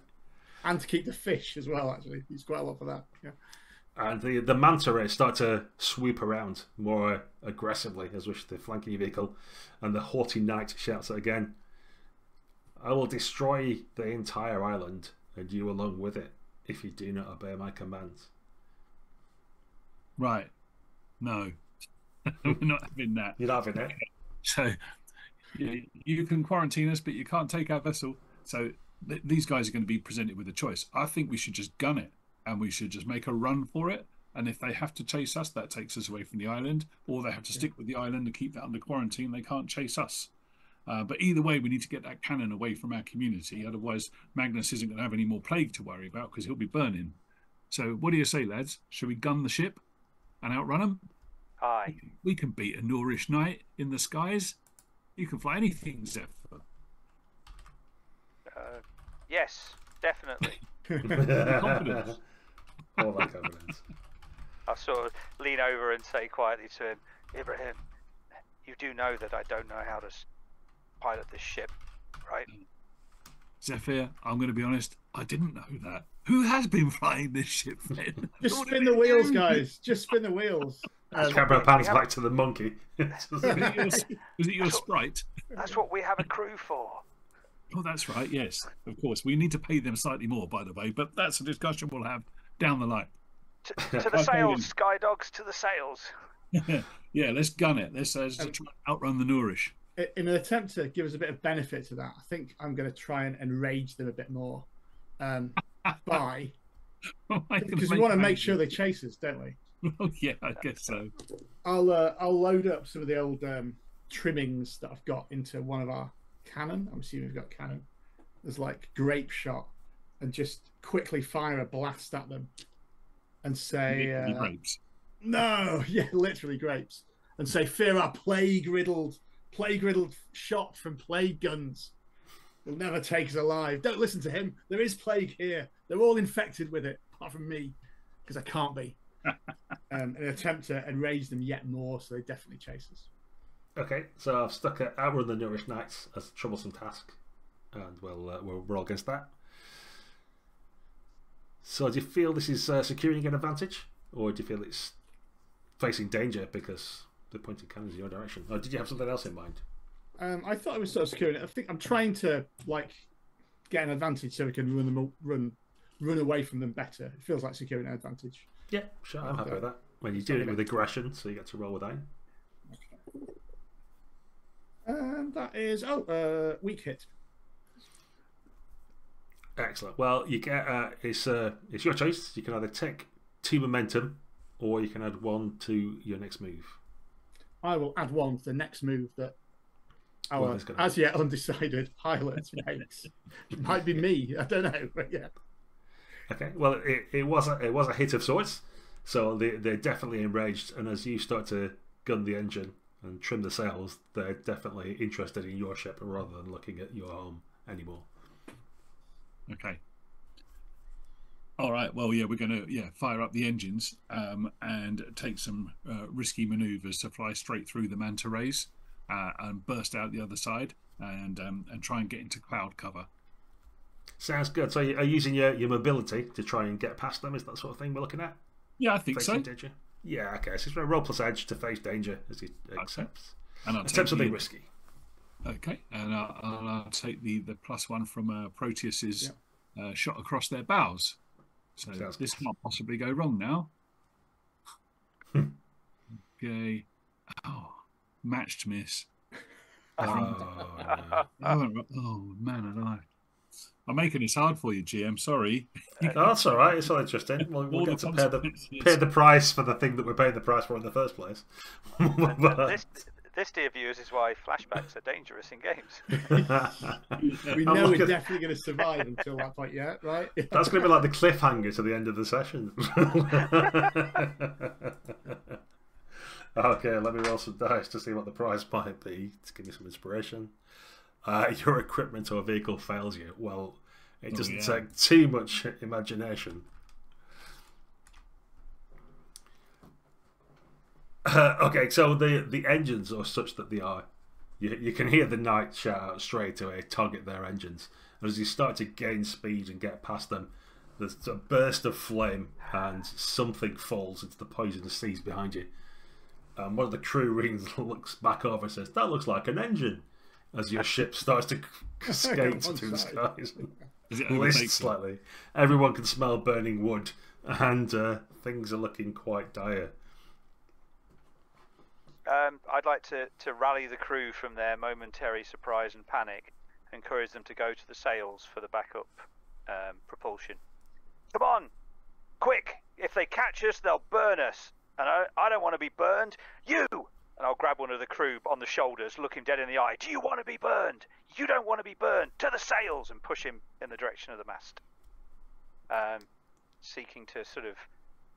And to keep the fish as well. Actually, use quite a lot for that. Yeah. And the manta rays start to swoop around more aggressively as which the flanking vehicle, and the haughty knight shouts again, "I will destroy the entire island, and you along with it, if you do not obey my commands." Right. No. We're not having that. You're not having it. So you can quarantine us, but you can't take our vessel. So these guys are going to be presented with a choice. I think we should just gun it, and we should just make a run for it. And if they have to chase us, that takes us away from the island, or they have to stick with the island and keep that under quarantine. They can't chase us. But either way, we need to get that cannon away from our community. Otherwise, Magnus isn't going to have any more plague to worry about because he'll be burning. So what do you say, lads? Should we gun the ship and outrun them? Aye. We can beat a Noorish knight in the skies. You can fly anything, Zephyr. Yes, definitely. Confidence. All that confidence. I'll sort of lean over and say quietly to him, Ibrahim, you do know that I don't know how to pilot this ship, right? Zephyr, I'm going to be honest, I didn't know that. Who has been flying this ship then? Just spin the wheels, guys. Just spin the wheels. Camera pans back to the monkey. Was it your sprite? That's what we have a crew for. Oh, that's right, yes. Of course. We need to pay them slightly more, by the way, but that's a discussion we'll have down the line. To the sails, Sky Dogs, to the sails. Yeah, let's gun it. Let's try and outrun the Noorish. In an attempt to give us a bit of benefit to that, I think I'm going to try and enrage them a bit more. By because we want to make sure they chase us, don't we? Oh yeah, I guess so. I'll load up some of the old trimmings that I've got into one of our cannon. I'm assuming we've got cannon. There's like grape shot, and just quickly fire a blast at them, and say, grapes. No, yeah, literally grapes, and say, fear our plague-riddled shot from plague guns. He'll never take us alive. Don't listen to him. There is plague here. They're all infected with it, apart from me, because I can't be. In an attempt to enrage them yet more, so they definitely chase us. Okay, so I've stuck at outrun the Nourish Knights as a troublesome task, and we're all against that. So do you feel this is securing an advantage, or do you feel it's facing danger because they're pointing cannons in your direction? Or did you have something else in mind? I thought it was sort of securing it. I think I'm trying to get an advantage so we can run away from them better. It feels like securing an advantage. Yeah, sure, I'm happy with that. When you do it with aggression, so you get to roll with aim. And that is weak hit. Excellent. Well, you get it's your choice. You can either take 2 momentum, or you can add 1 to your next move. I will add 1 to the next move that our as yet undecided pilot makes. It might be me. I don't know, but yeah. Okay. Well, it was a hit of sorts. So they're definitely enraged, and as you start to gun the engine and trim the sails, they're definitely interested in your ship rather than looking at your home anymore. Okay. All right. Well, yeah, we're going to fire up the engines and take some risky manoeuvres to fly straight through the manta rays and burst out the other side and try and get into cloud cover. Sounds good. So you're using your mobility to try and get past them. Is that sort of thing we're looking at? Yeah, I think so. Danger? Yeah. Okay. So it's a roll plus edge to face danger as he accepts. And I'll take something risky. Okay, and I'll take the +1 from Proteus's shot across their bows. So this can't possibly go wrong now. Okay. Oh, matched miss. Oh man alive. I'm making this hard for you, GM. Sorry. No, that's all right. It's all interesting. We'll get to pay the price for the thing that we're paying the price for in the first place. This, dear viewers, is why flashbacks are dangerous in games. We know we're definitely going to survive until that point, yeah, right? That's going to be like the cliffhanger to the end of the session. Okay, let me roll some dice to see what the prize might be, to give me some inspiration. Your equipment or vehicle fails you. Well, it doesn't take too much imagination. Okay, so the engines are such that they are. You can hear the knight shout out straight away, target their engines. And as you start to gain speed and get past them, there's a burst of flame and something falls into the poisonous seas behind you. One of the crew looks back over and says, "That looks like an engine." As your ship starts to skate through the skies, list slightly. Everyone can smell burning wood, and things are looking quite dire. I'd like to rally the crew from their momentary surprise and panic, encourage them to go to the sails for the backup propulsion. Come on, quick! If they catch us, they'll burn us, and I don't want to be burned. You! And I'll grab one of the crew on the shoulders, look him dead in the eye. Do you want to be burned? You don't want to be burned. To the sails! And push him in the direction of the mast. Seeking to sort of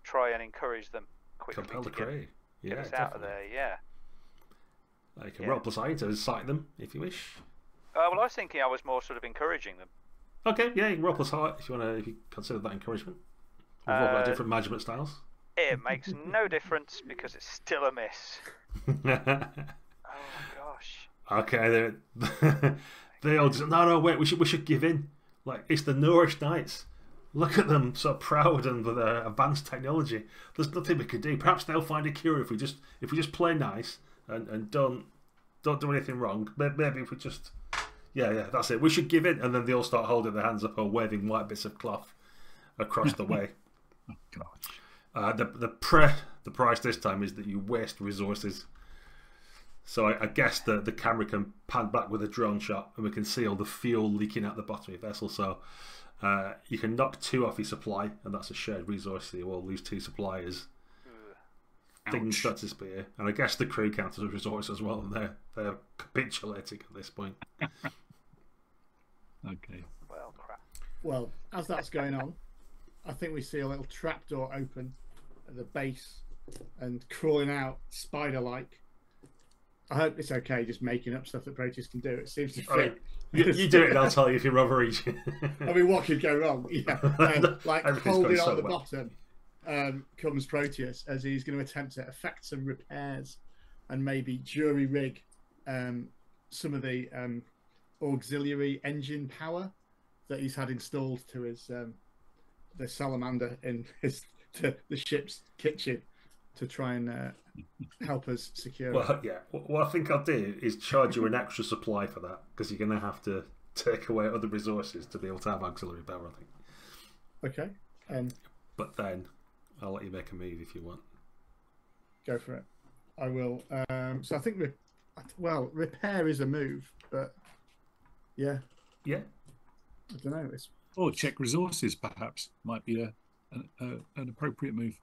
try and encourage them quickly. Compel the crew. Get us out of there, yeah. You can roll +I to incite them if you wish. Well, I was thinking I was more sort of encouraging them. Okay, yeah, you can roll +I if you consider that encouragement. We've all got different management styles. It makes no difference because it's still a miss. Oh my gosh. Okay, they all just no, wait, we should give in. Like, it's the Nourish Knights. Look at them, so proud and with their advanced technology. There's nothing we can do. Perhaps they'll find a cure if we just play nice and don't do anything wrong. Maybe if we just yeah, that's it. We should give in, and then they all start holding their hands up or waving white bits of cloth across the way. Oh, gosh. The price this time is that you waste resources. So I guess the camera can pan back with a drone shot, and we can see all the fuel leaking out the bottom of your vessel. So you can knock 2 off your supply, and that's a shared resource. So you will lose 2 suppliers. Things start to disappear, and I guess the crew counts as a resource as well, and they're capitulating at this point. Okay. Well, crap. Well, as that's going on, I think we see a little trapdoor open at the base and crawling out spider-like. I hope it's okay just making up stuff that Proteus can do. It seems to fit. You do it and I'll tell you if you're overreach. I mean, what could go wrong? Yeah, like holding on the bottom comes Proteus as he's going to attempt to effect some repairs and maybe jury rig some of the auxiliary engine power that he's had installed to his the salamander in the ship's kitchen to try and help us secure it. Yeah. What I think I'll do is charge you an extra supply for that, because you're going to have to take away other resources to be able to have auxiliary power, I think. Okay. But then I'll let you make a move if you want. Go for it. I will. So I think repair is a move, but yeah. Yeah. I don't know. Or check resources, perhaps, might be an appropriate move.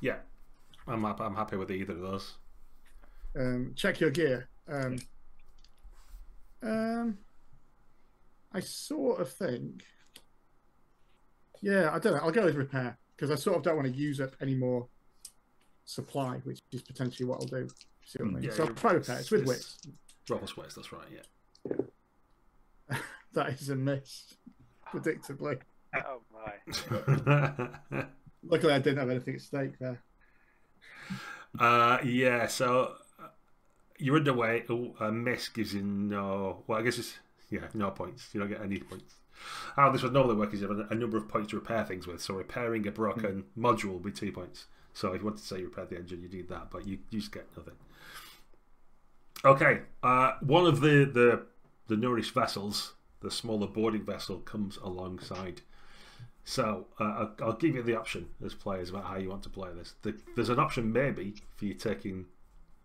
Yeah, I'm happy with either of those. Check your gear. I sort of think. Yeah, I don't know. I'll go with repair because I sort of don't want to use up any more supply, which is potentially what I'll do. See what I mean? Yeah, so I'll try repair. It's with wits. Drop wits, that's right. Yeah. That is a miss, predictably. Oh my. Luckily, I didn't have anything at stake there. Yeah, so you're underway. A miss gives you no. Well, I guess it's no points. You don't get any points. How this would normally work is you have a number of points to repair things with. So repairing a broken module will be 2 points. So if you want to say you repaired the engine, you need that, but you just get nothing. Okay, one of the nourished vessels, the smaller boarding vessel, comes alongside. So I'll give you the option as players about how you want to play this. There's an option maybe for you taking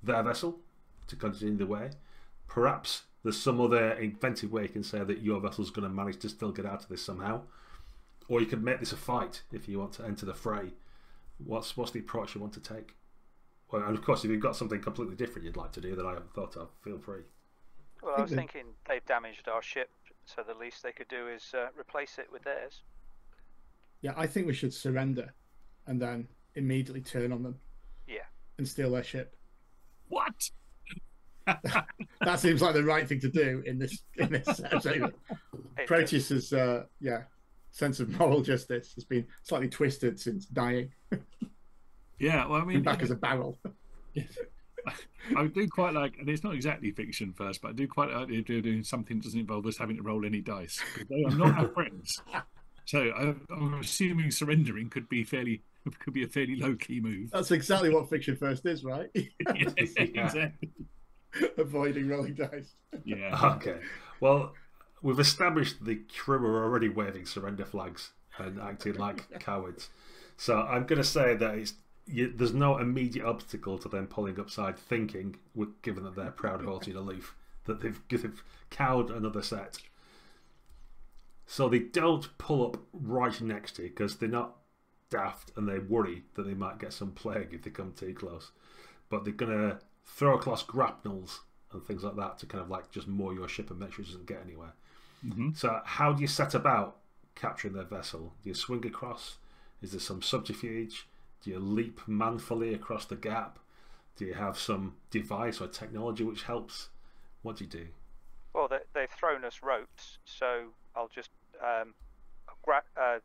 their vessel to continue the way. Perhaps there's some other inventive way you can say that your vessel's going to manage to still get out of this somehow. Or you could make this a fight if you want to enter the fray. What's the approach you want to take? Well, and of course, if you've got something completely different you'd like to do that I haven't thought of, feel free. Well, I was thinking they've damaged our ship, so the least they could do is replace it with theirs. Yeah, I think we should surrender and then immediately turn on them. Yeah. And steal their ship. What? That seems like the right thing to do in this episode. Proteus's sense of moral justice has been slightly twisted since dying. Yeah, well, I mean, back as a barrel. I do quite like, and it's not exactly fiction first, but I do quite like the idea of doing something that doesn't involve us having to roll any dice. Because they are not our friends. So I'm assuming surrendering could be a fairly low key move. That's exactly what fiction first is, right? Yeah, exactly. Avoiding rolling dice. Yeah. Okay. Well, we've established the crew are already waving surrender flags and acting like cowards. So I'm going to say that there's no immediate obstacle to them pulling upside, thinking, given that they're proud, haughty, and aloof, that they've cowed another set. So they don't pull up right next to you because they're not daft and they worry that they might get some plague if they come too close. But they're going to throw across grapnels and things like that to kind of like just moor your ship and make sure it doesn't get anywhere. So how do you set about capturing their vessel? Do you swing across? Is there some subterfuge? Do you leap manfully across the gap? Do you have some device or technology which helps? What do you do? Well, they've thrown us ropes, so I'll just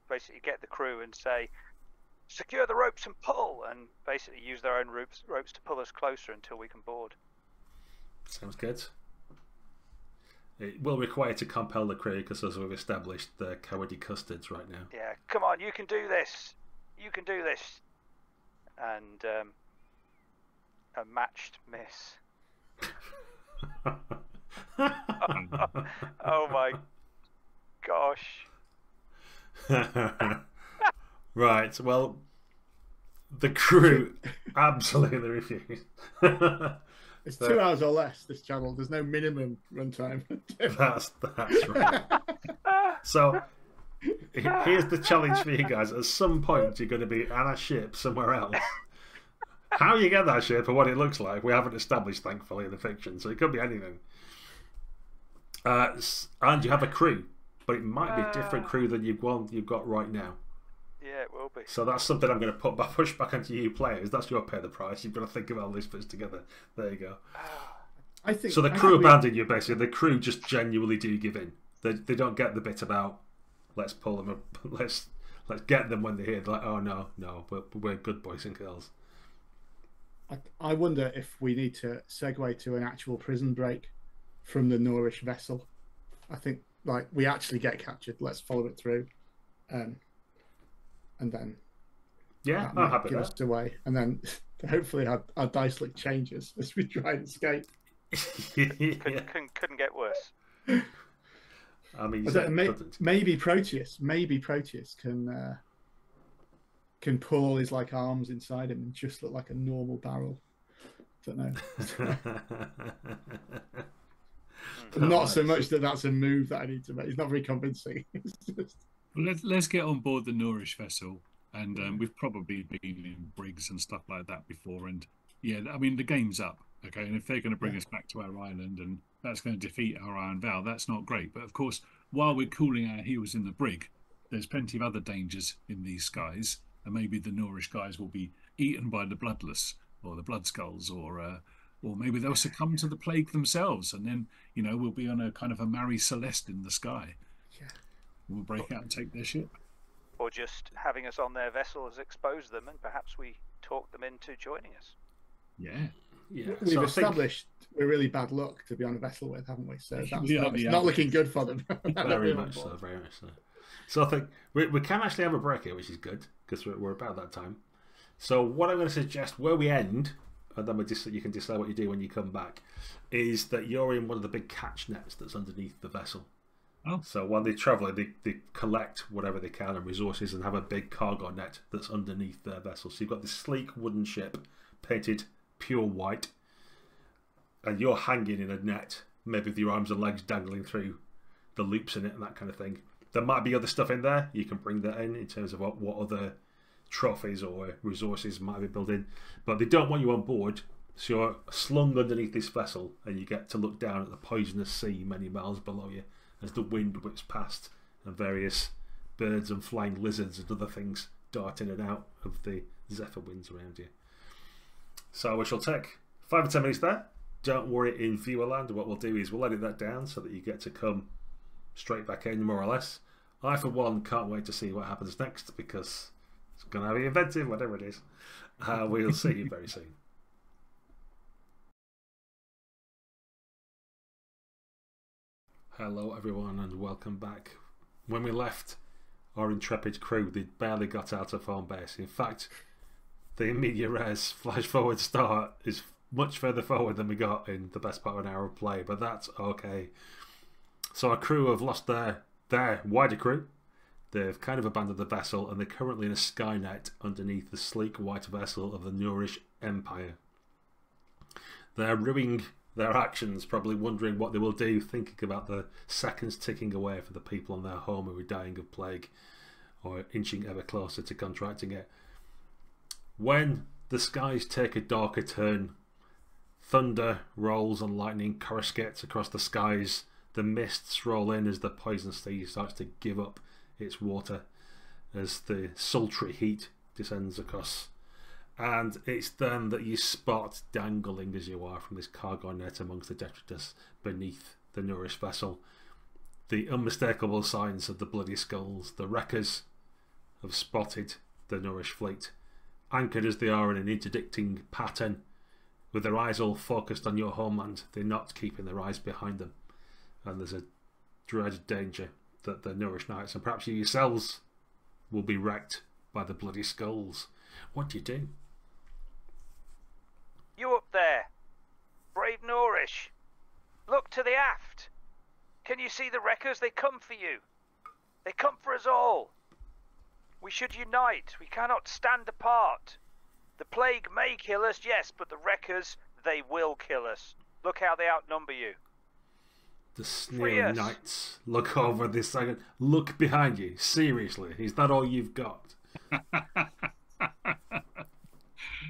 basically get the crew and say, secure the ropes and pull, and basically use their own ropes to pull us closer until we can board. Sounds good. It will require to compel the crew because, as we've established, they're cowardly custards right now. Yeah, come on, you can do this. You can do this. And a matched miss. Oh my gosh. Right, well, the crew absolutely refused. It's 2 hours or less, this channel. There's no minimum runtime. That's right. So, here's the challenge for you guys. At some point, you're going to be on a ship somewhere else. How you get that ship and what it looks like, we haven't established, thankfully, in the fiction. So it could be anything. And you have a crew, but it might be a different crew than you've got right now. Yeah, it will be. So that's something I'm going to push back onto you players. That's your pay the price. You've got to think of all these bits together. There you go. I think so. The crew abandon you, basically. The crew just genuinely do give in. They don't get the bit about let's pull them up, let's get them when they're here. They're like, oh no, we're good boys and girls. I wonder if we need to segue to an actual prison break from the Noorish vessel. I think like we actually get captured. Let's follow it through, and then I'm happy give with us away, and then hopefully our dice luck changes as we try and escape. Couldn't get worse. I mean, maybe Proteus can pull all his like arms inside him and just look like a normal barrel. Don't know. Not so much that that's a move that I need to make. It's not very convincing. Well, let's get on board the Noorish vessel, and we've probably been in brigs and stuff like that before. And yeah, I mean the game's up, okay. And if they're going to bring us back to our island, and that's going to defeat our Iron Vow, that's not great. But of course, while we're cooling our heels in the brig, there's plenty of other dangers in these skies, and maybe the Noorish guys will be eaten by the bloodless or the blood skulls, or maybe they'll succumb to the plague themselves, and then we'll be on a kind of a Marie Celeste in the sky. Yeah. We'll break out and take their ship. Or just having us on their vessel has exposed them, and perhaps we talk them into joining us. Yeah. We've established we're really bad luck to be on a vessel with, haven't we? So that's not looking good for them. Very much so. So I think we can actually have a break here, which is good because we're about that time. So what I'm going to suggest where we end, and then you can decide what you do when you come back, is that you're in one of the big catch nets that's underneath the vessel. Oh. So while they travel, they collect whatever they can and resources and have a big cargo net that's underneath their vessel. So you've got this sleek wooden ship painted pure white, and you're hanging in a net, maybe with your arms and legs dangling through the loops in it and that kind of thing. There might be other stuff in there. You can bring that in terms of what other trophies or resources might be built in. But they don't want you on board, so you're slung underneath this vessel and you get to look down at the poisonous sea many miles below you as the wind whips past and various birds and flying lizards and other things dart in and out of the zephyr winds around you. So we shall take 5 or 10 minutes there. Don't worry, in viewer land, what we'll do is we'll edit that down so that you get to come straight back in, more or less. I, for one, can't wait to see what happens next because it's going to be inventive, whatever it is. We'll see you very soon. Hello, everyone, and welcome back. When we left our intrepid crew, they barely got out of home base. In fact, the immediate res flash forward start is much further forward than we got in the best part of an hour of play, but that's okay. So our crew have lost their wider crew. They've kind of abandoned the vessel, and they're currently in a skynet underneath the sleek white vessel of the Nourish Empire. They're ruining their actions, probably wondering what they will do, thinking about the seconds ticking away for the people on their home who are dying of plague, or inching ever closer to contracting it. When the skies take a darker turn, thunder rolls and lightning coruscates across the skies. The mists roll in as the poison sea starts to give up its water, as the sultry heat descends across. And it's then that you spot, dangling as you are from this cargo net amongst the detritus beneath the nourished vessel, the unmistakable signs of the bloody skulls. The wreckers have spotted the nourished fleet, anchored as they are in an interdicting pattern, with their eyes all focused on your homeland. They're not keeping their eyes behind them, and there's a dread danger that the nourished knights, and perhaps you yourselves, will be wrecked by the bloody skulls. What do you do? You up there, brave Nourish, look to the aft. Can you see the wreckers? They come for you. They come for us all. We should unite. We cannot stand apart. The plague may kill us, yes, but the wreckers, they will kill us. Look how they outnumber you. The sneering knights look over this second. Look behind you. Seriously, is that all you've got?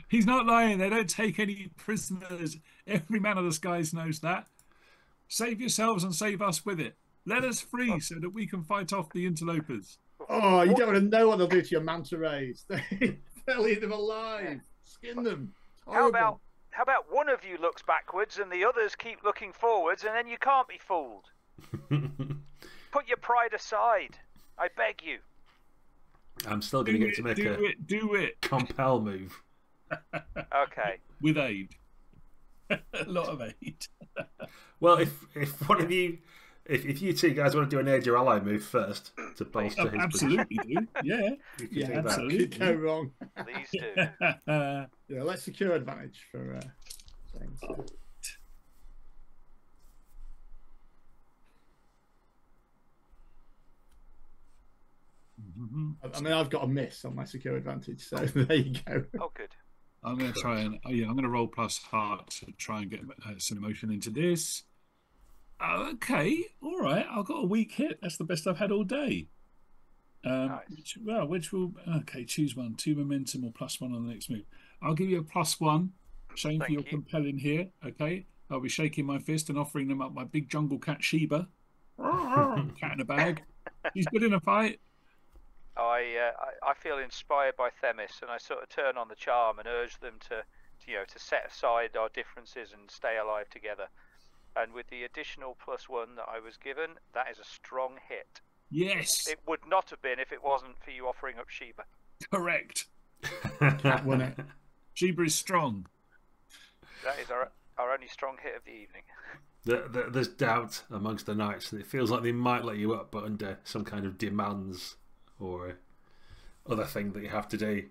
He's not lying. They don't take any prisoners. Every man of the skies knows that. Save yourselves and save us with it. Let us free so that we can fight off the interlopers. Oh, you don't want to know what they'll do to your manta rays. They'll eat them alive. Skin them. How about one of you looks backwards and the others keep looking forwards, and then you can't be fooled. Put your pride aside, I beg you. I'm still going to get to make a compel move. Okay. With aid. A lot of aid. Well, if one of you, if you two guys want to do an aid your ally move first to bolster his absolutely position. do. Yeah. Yeah, absolutely. Could go wrong. Please do. Yeah, let's secure advantage for things. I mean, I've got a miss on my secure advantage, so there you go. Oh, good. I'm going to try and I'm going to roll plus heart to try and get some emotion into this. Okay, all right. I've got a weak hit. That's the best I've had all day. Nice. Which will choose one. 2 momentum or +1 on the next move. I'll give you a +1. Shame for your compelling here. Okay, I'll be shaking my fist and offering them up my big jungle cat Sheba. Cat in a bag. He's good in a fight. I feel inspired by Themis, and I sort of turn on the charm and urge them to set aside our differences and stay alive together. And with the additional +1 that I was given, that is a strong hit. Yes. It would not have been if it wasn't for you offering up Sheba. Correct. Cat won it. Sheba is strong. That is our only strong hit of the evening. There's doubt amongst the knights, and it feels like they might let you up, but under some kind of demands or other thing that you have to do.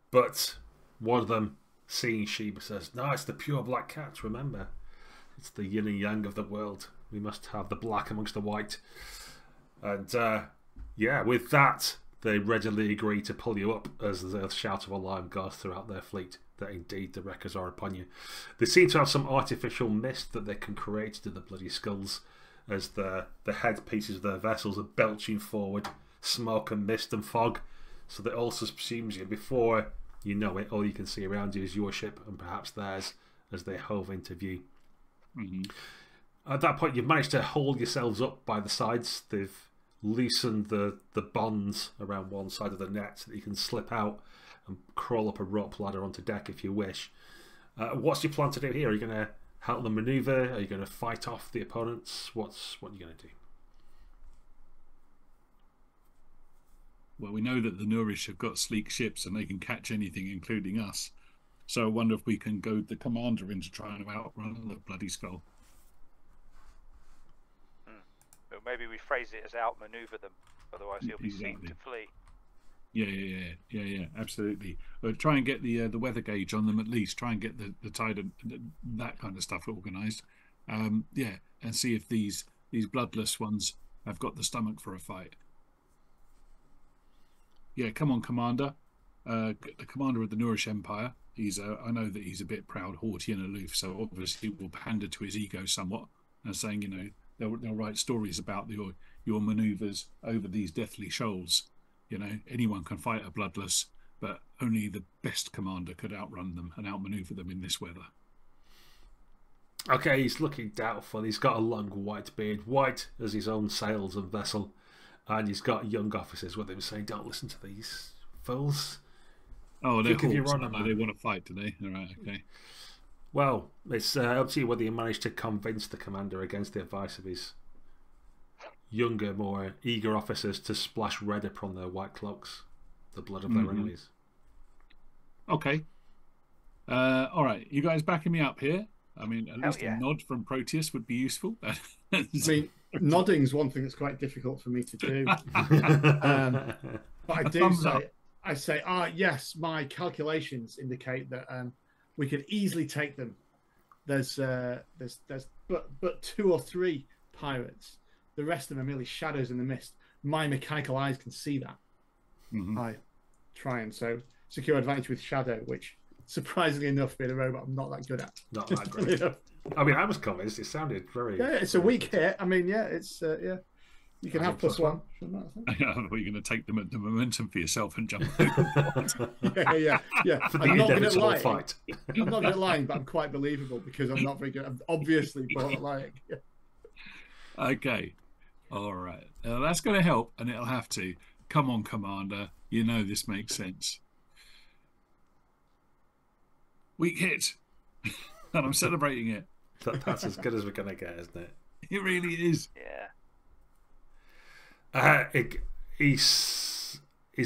But one of them, seeing Sheba, says, "No, it's the pure black cat, remember. It's the yin and yang of the world. We must have the black amongst the white." And yeah, with that, they readily agree to pull you up as the shout of alarm goes throughout their fleet that indeed the wreckers are upon you. They seem to have some artificial mist that they can create to the bloody skulls as the head pieces of their vessels are belching forward, smoke and mist and fog, so that also subsumes you. Before you know it, all you can see around you is your ship and perhaps theirs as they hove into view. At that point, you've managed to hold yourselves up by the sides. They've loosened the bonds around one side of the net so that you can slip out and crawl up a rope ladder onto deck if you wish. What's your plan to do here? Are you going to help them maneuver? Are you going to fight off the opponents? What are you going to do? Well, we know that the Nourish have got sleek ships and they can catch anything, including us. So I wonder if we can goad the commander into trying to outrun the bloody skull. But maybe we phrase it as outmaneuver them, otherwise he'll be seen to flee. Yeah, absolutely. Try and get the weather gauge on them at least. Try and get the tide and that kind of stuff organised. Yeah, and see if these bloodless ones have got the stomach for a fight. yeah, come on, Commander. The commander of the Nourish Empire. I know that he's a bit proud, haughty, and aloof, so obviously will pander to his ego somewhat, and saying, you know, they'll write stories about your manoeuvres over these deathly shoals. You know, anyone can fight a bloodless, but only the best commander could outrun them and outmaneuver them in this weather. Okay, he's looking doubtful. He's got a long white beard, white as his own sails and vessel, and he's got young officers with him saying, "Don't listen to these fools." Oh, they're Think of your hawks, honor, aren't they? They want to fight, do they? All right, okay. Well, it's up to you whether you manage to convince the commander against the advice of his younger, more eager officers to splash red upon their white cloaks, the blood of their enemies. Okay. All right, you guys backing me up here? I mean, at least yeah. a nod from Proteus would be useful. I mean, nodding's one thing that's quite difficult for me to do. But I do say, yes, my calculations indicate that we could easily take them. There's but 2 or 3 pirates. The rest of them are merely shadows in the mist. My mechanical eyes can see that. I try and secure advantage with shadow, which surprisingly enough, being a robot, I'm not that good at. Not that great. I mean, I was convinced. It sounded very. Yeah, it's a weak hit. I mean, yeah, it's yeah. You can have +1. Are you going to take the momentum for yourself and jump? yeah. For the I'm not inevitable fight. I'm not good at lying, but I'm quite believable because I'm not very good. I'm obviously poor at lying. Okay. All right. That's going to help, and it'll have to. Come on, Commander. You know this makes sense. Weak hit. And I'm celebrating it. That's as good as we're going to get, isn't it? It really is. Yeah. He's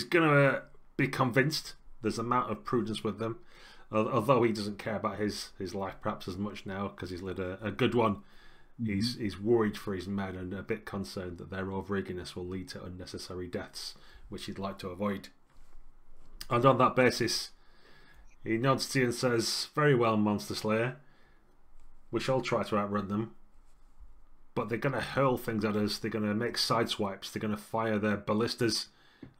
going to be convinced. There's an amount of prudence with them. Although he doesn't care about his life perhaps as much now because he's led a good one. He's worried for his men and a bit concerned that their over-eagerness will lead to unnecessary deaths, which he'd like to avoid. And on that basis, he nods to you and says, "Very well, Monster Slayer. We shall try to outrun them. But they're going to hurl things at us. They're going to make side swipes. They're going to fire their ballistas.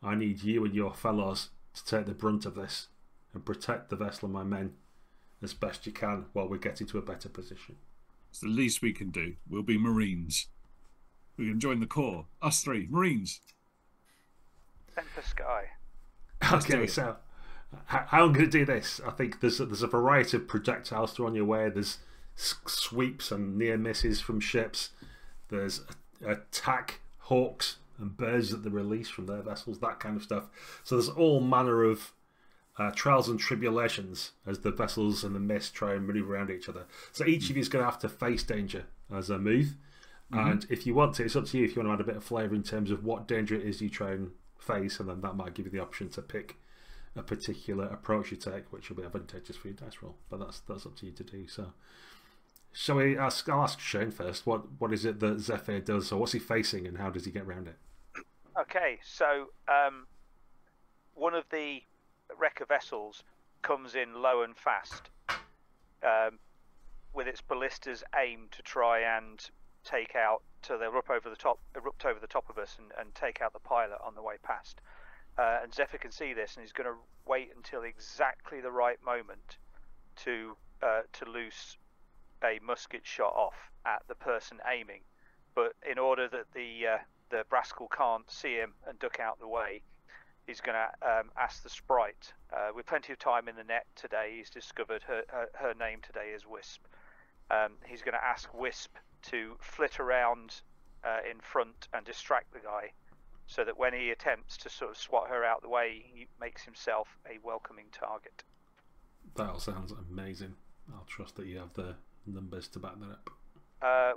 I need you and your fellows to take the brunt of this and protect the vessel and my men as best you can while we get into a better position." It's the least we can do. We'll be Marines. We can join the Corps. Us 3, Marines. Semper Sky. Okay, so how I'm going to do this, I think there's a variety of projectiles thrown your way. There's sweeps and near misses from ships. There's attack hawks and birds that they release from their vessels, that kind of stuff. So there's all manner of trials and tribulations as the vessels and the mist try and move around each other. So each of you is going to have to face danger as a move. And if you want to, it's up to you if you want to add a bit of flavour in terms of what danger it is you try and face, and then that might give you the option to pick a particular approach you take, which will be advantageous for your dice roll. But that's up to you to do. So shall we ask? I'll ask Shane first. What is it that Zephyr does, or what's he facing, and how does he get around it? Okay, so one of the wrecker vessels comes in low and fast with its ballistas aimed to try and take out, so they'll erupt over the top of us and take out the pilot on the way past. And Zephyr can see this, and he's going to wait until exactly the right moment to loose a musket shot off at the person aiming. But in order that the rascal can't see him and duck out the way, he's going to ask the sprite. With plenty of time in the net today, he's discovered her name today is Wisp. He's going to ask Wisp to flit around in front and distract the guy, so that when he attempts to sort of swat her out the way, he makes himself a welcoming target. That all sounds amazing. I'll trust that you have the numbers to back that up.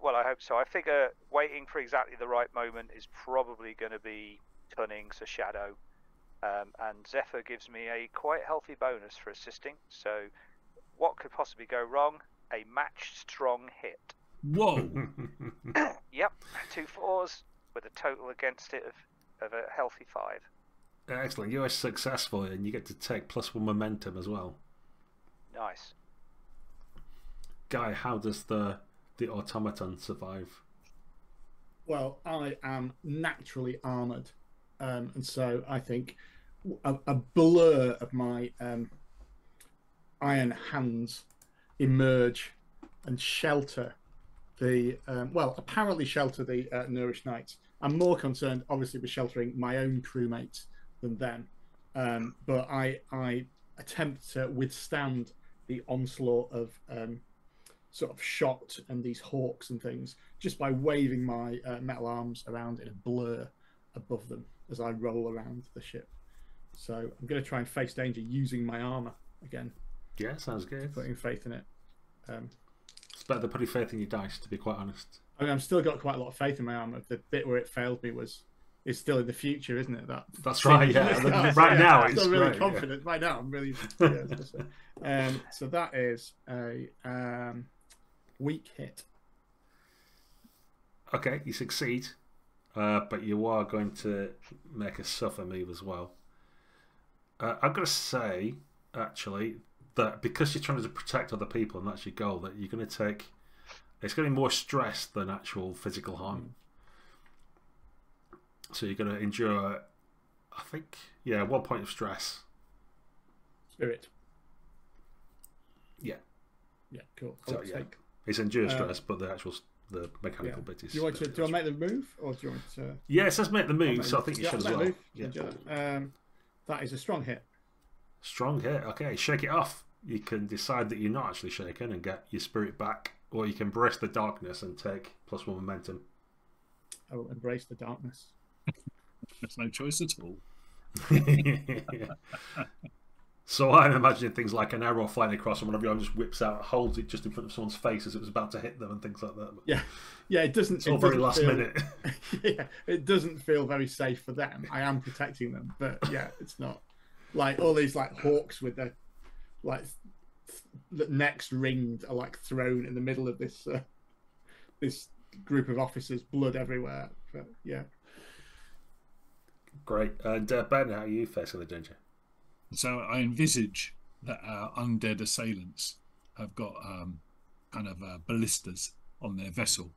Well, I hope so. I figure waiting for exactly the right moment is probably going to be cunning, so shadow. And Zephyr gives me a quite healthy bonus for assisting. So what could possibly go wrong? A matched strong hit. Whoa! Yep, 2 4s with a total against it of a healthy 5. Excellent. You are successful, and you get to take +1 momentum as well. Nice. Guy, how does the automaton survive? Well, I am naturally armoured, and so I think a blur of my iron hands emerge and shelter the apparently shelter the nourished knights. I'm more concerned, obviously, with sheltering my own crewmates than them. But I attempt to withstand the onslaught of sort of shot and these hawks and things just by waving my metal arms around in a blur above them as I roll around the ship. So I'm going to try and face danger using my armor again. Yeah, sounds good. Putting faith in it. It's better than putting faith in your dice, to be quite honest. I mean, I've still got quite a lot of faith in my armor. The bit where it failed me is still in the future, isn't it? That's right. Yeah. Right now, I'm it's still really great, confident. Yeah. Right now, I'm really. So that is a weak hit. Okay, you succeed, but you are going to make a suffer move as well. I'm going to say, actually, that because you're trying to protect other people and that's your goal, that you're going to take. It's going to be more stress than actual physical harm. So you're going to endure, I think, 1 point of stress. Spirit. Yeah. Yeah, cool. So, it's endure stress, but the mechanical bit is. Do you want to? Do I make the move, or do you want to? Yeah, it says make the move, so I think you should as well. Yeah. That is a strong hit. Strong hit. Okay, shake it off. You can decide that you're not actually shaken and get your spirit back, or you can embrace the darkness and take +1 momentum. I will embrace the darkness. There's no choice at all. So I'm imagining things like an arrow flying across, and one of your arms just whips out, holds it just in front of someone's face as it was about to hit them, and things like that. Yeah. It doesn't. It's all very last minute. Yeah, it doesn't feel very safe for them. I am protecting them, but yeah, it's not like all these like hawks with their the necks ringed are like thrown in the middle of this this group of officers, blood everywhere. But yeah. Great. And Ben, how are you facing the danger? So I envisage that our undead assailants have got kind of ballistas on their vessel,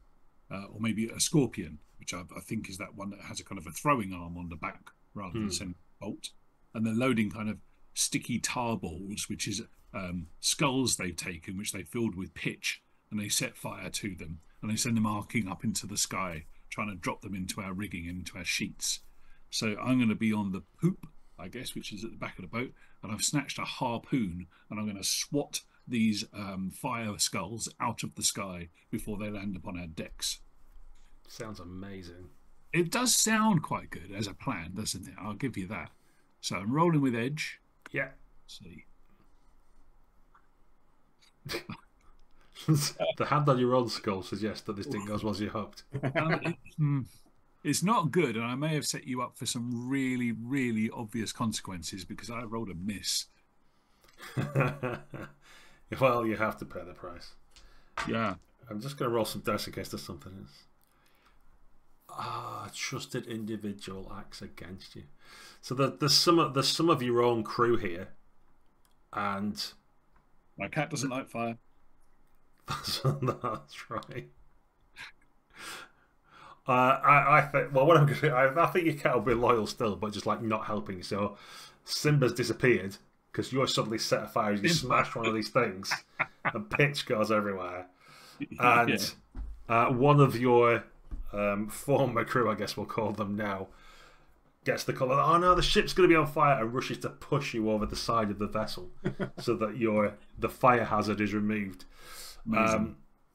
or maybe a scorpion, which I think is that one that has a kind of a throwing arm on the back rather than sending a bolt. And they're loading kind of sticky tar balls, which is skulls they've taken, which they filled with pitch, and they set fire to them, and they send them arcing up into the sky, trying to drop them into our rigging, into our sheets. So I'm going to be on the poop, I guess, which is at the back of the boat, and I've snatched a harpoon, and I'm going to swat these fire skulls out of the sky before they land upon our decks. Sounds amazing. It does sound quite good as a plan, doesn't it? I'll give you that. So I'm rolling with edge. Yeah. Let's see. The hand on your own skull suggests that this didn't go as well as you hoped. It's not good, and I may have set you up for some really, really obvious consequences because I rolled a miss. Well, you have to pay the price. Yeah. I'm just going to roll some dice in case there's something else. Trusted individual acts against you. So there's some of your own crew here, and my cat doesn't like fire. That's right. I think. Well, what I'm going to do, I think your cat will be loyal still, but just like not helping. So Simba's disappeared because you're suddenly set afire as you smash one of these things, and pitch goes everywhere. And one of your former crew, I guess we'll call them now, gets the call. Oh no, the ship's going to be on fire, and rushes to push you over the side of the vessel so that the fire hazard is removed.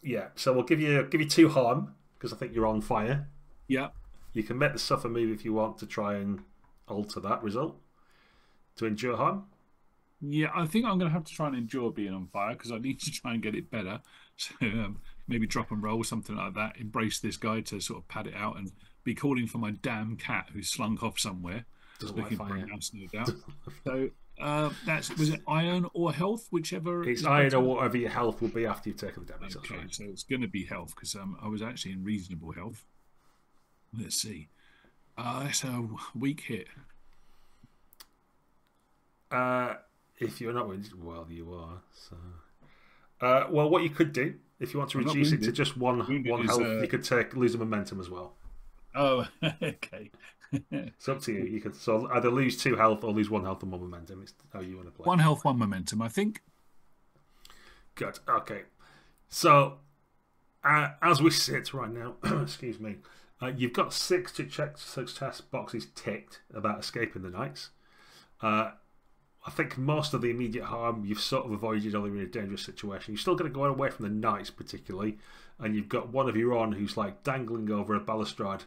Yeah, so we'll give you 2 harm because I think you're on fire. Yeah. You can make the suffer move if you want to try and alter that result to endure harm. Yeah, I think I'm going to have to try and endure being on fire because I need to try and get it better. So maybe drop and roll, something like that. Embrace this guy to sort of pad it out and be calling for my damn cat who's slunk off somewhere. Doesn't looking like for fire. a house, no doubt. So was it iron or health, whichever? It's iron or whatever your health will be after you've taken the damage. Okay, right. so it's going to be health because I was actually in reasonable health. Let's see. It's a weak hit. If you're not wounded, well, you are. So, well, what you could do if you want to reduce it to just one health, you could lose a momentum as well. Oh, okay. It's up to you. You can so either lose 2 health or lose 1 health and 1 momentum. It's how you want to play. 1 health, 1 momentum, I think. Good. Okay. So, as we sit right now, excuse me, you've got 6 success boxes ticked about escaping the knights. I think most of the immediate harm you've sort of avoided, or you're in a dangerous situation. You're still going to go away from the knights particularly, and you've got one of your own who's like dangling over a balustrade,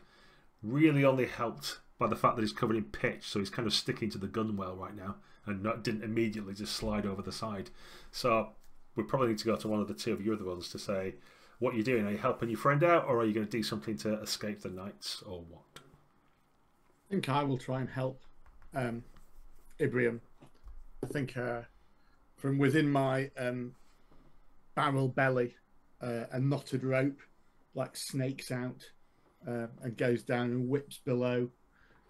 really only helped by the fact that he's covered in pitch, so he's kind of sticking to the gunwale right now, and didn't immediately just slide over the side. So we probably need to go to one of the 2 of your other ones to say what you're doing. Are you helping your friend out, or are you going to do something to escape the knights, or what? I think I will try and help Ibrium. I think from within my barrel belly, a knotted rope like snakes out and goes down and whips below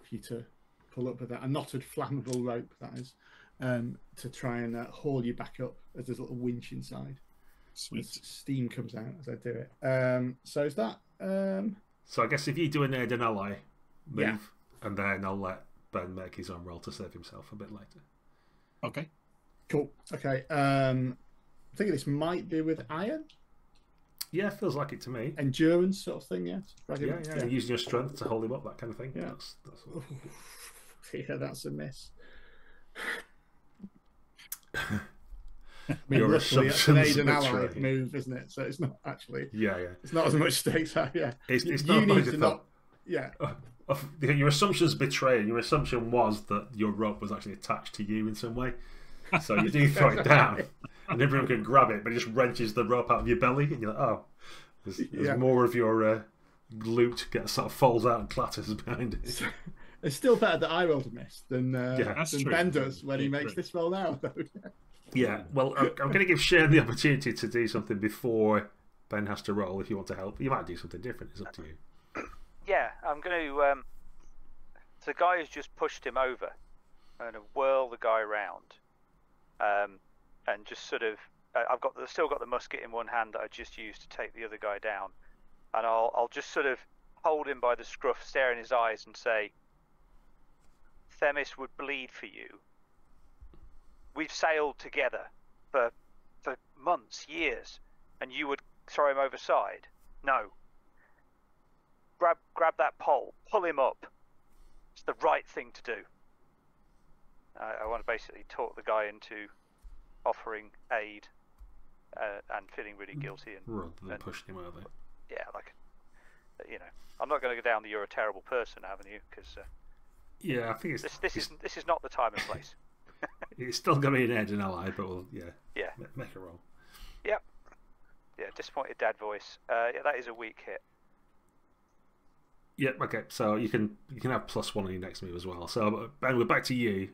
for you to pull up with that. A knotted flammable rope, that is, to try and haul you back up as there's a little winch inside. Sweet. Steam comes out as I do it. So is that... So I guess if you do a nade and ally move, Yeah. and then I'll let Ben make his own roll to save himself a bit later. Okay. Cool. Okay. I think this might be with iron. Yeah, feels like it to me. Endurance sort of thing, yeah? Yeah. And using your strength to hold him up, that kind of thing. Yeah. That's Yeah, that's a miss. I Your luckily, it's assumptions an aid and are ally true. move, isn't it? So it's not actually... Yeah. It's not as much stakes. Yeah. It's You not need much to of not... Yeah. Your assumptions betray. Your assumption was that your rope was actually attached to you in some way. So you do throw it down, and everyone can grab it, but it just wrenches the rope out of your belly, and you're like, oh, there's more of your loot sort of falls out and clatters behind it. It's still better that I rolled a miss than that's true. Ben does when he Yeah, makes true. this roll now. Yeah, well, I'm going to give Shane the opportunity to do something before Ben has to roll if you want to help. You might do something different, it's up to you. Yeah, I'm going to... the guy has just pushed him over. I'm going to whirl the guy round. And just sort of... I've still got the musket in one hand that I just used to take the other guy down. And I'll just sort of hold him by the scruff, stare in his eyes and say, Themis would bleed for you. We've sailed together for months, years, and you would throw him overside? No. Grab that pole, pull him up. It's the right thing to do. I want to basically talk the guy into offering aid and feeling really guilty Rather than pushing him over. Yeah, like, you know, I'm not going to go down the "you're a terrible person" avenue because Yeah, I think this is not the time and place. it's still going to be an edge and ally, but we'll Yeah. make a roll. Yep. Yeah, disappointed dad voice. Yeah, that is a weak hit. Yep. Okay. So you can have +1 on your next move as well. So Ben, we're back to you.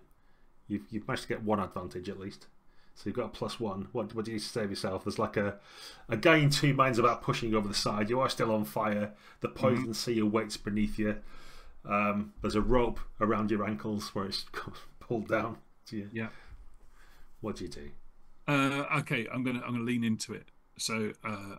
You've managed to get 1 advantage at least. So you've got a +1. What do you save yourself? There's like a guy in 2 minds about pushing you over the side. You are still on fire. The poison sea awaits beneath you. There's a rope around your ankles where it's pulled down to you. Yeah. What do you do? Okay, I'm gonna lean into it. So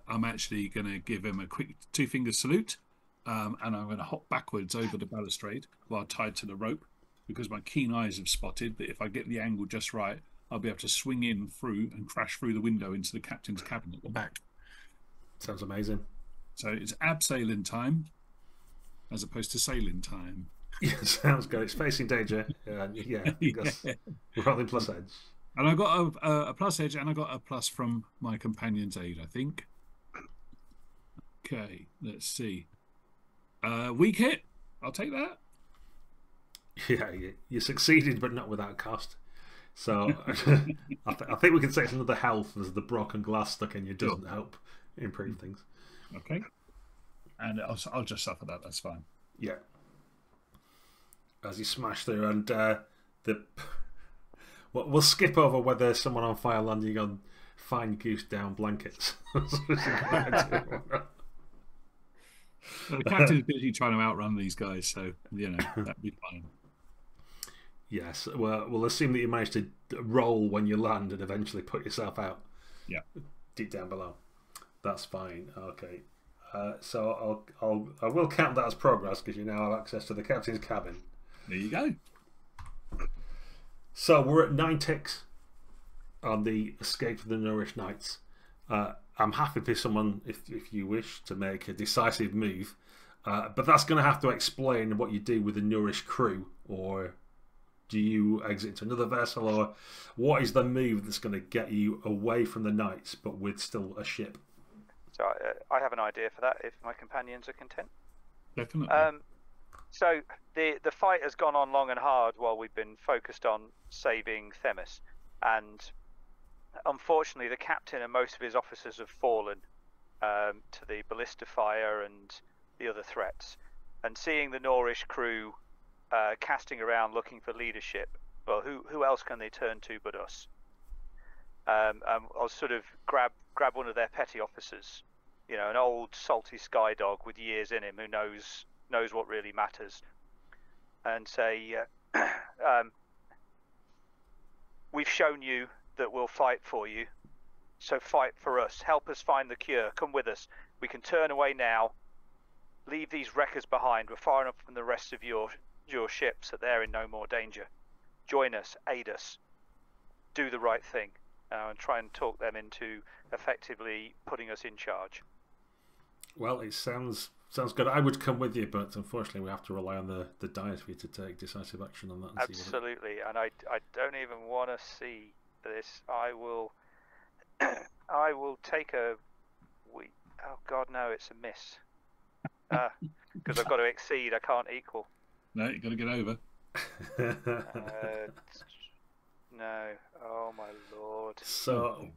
I'm actually gonna give him a quick 2-finger salute, and I'm gonna hop backwards over the balustrade while tied to the rope, because my keen eyes have spotted that if I get the angle just right, I'll be able to swing in through and crash through the window into the captain's cabin at the back. Sounds amazing. So it's abseiling time as opposed to sailing time. Yeah, sounds good. It's facing danger. Yeah. Rolling plus edge. And I got a plus edge, and I got a plus from my companion's aid, I think. Okay, let's see. Weak hit. I'll take that. Yeah, you succeeded, but not without cost. So I think we can say it's another health as the broken glass stuck in you doesn't help improve things. Okay. And I'll just suffer that. That's fine. Yeah. As you smash through, and we'll skip over whether someone on fire landing on fine goose down blankets. The captain's busy trying to outrun these guys, so that'd be fine. Yes, well, we'll assume that you managed to roll when you land and eventually put yourself out. Yeah. Deep down below. That's fine. Okay. So I will count that as progress because you now have access to the captain's cabin. There you go. So we're at 9 ticks on the escape of the Nourished Knights. I'm happy for someone, if you wish, to make a decisive move, but that's going to have to explain what you do with the Nourished crew, or do you exit into another vessel, or what is the move that's going to get you away from the Knights but with still a ship? So I have an idea for that if my companions are content. Definitely. So the fight has gone on long and hard while we've been focused on saving Themis, and unfortunately the captain and most of his officers have fallen to the ballista fire and the other threats. And seeing the Nourish crew casting around looking for leadership, well, who else can they turn to but us? I'll sort of grab one of their petty officers, you know, an old salty sky dog with years in him who knows what really matters, and say, we've shown you that we'll fight for you, so fight for us. Help us find the cure. Come with us. We can turn away now. Leave these wreckers behind. We're far enough from the rest of your ships that they're in no more danger. Join us. Aid us. Do the right thing. And try and talk them into effectively putting us in charge. Well, it sounds good. I would come with you, but unfortunately we have to rely on the dice for you to take decisive action on that. And absolutely, and I don't even want to see this. I will take a... Oh God, no, it's a miss. Because I've got to exceed, I can't equal. No, you've got to get over. No, oh my lord. So,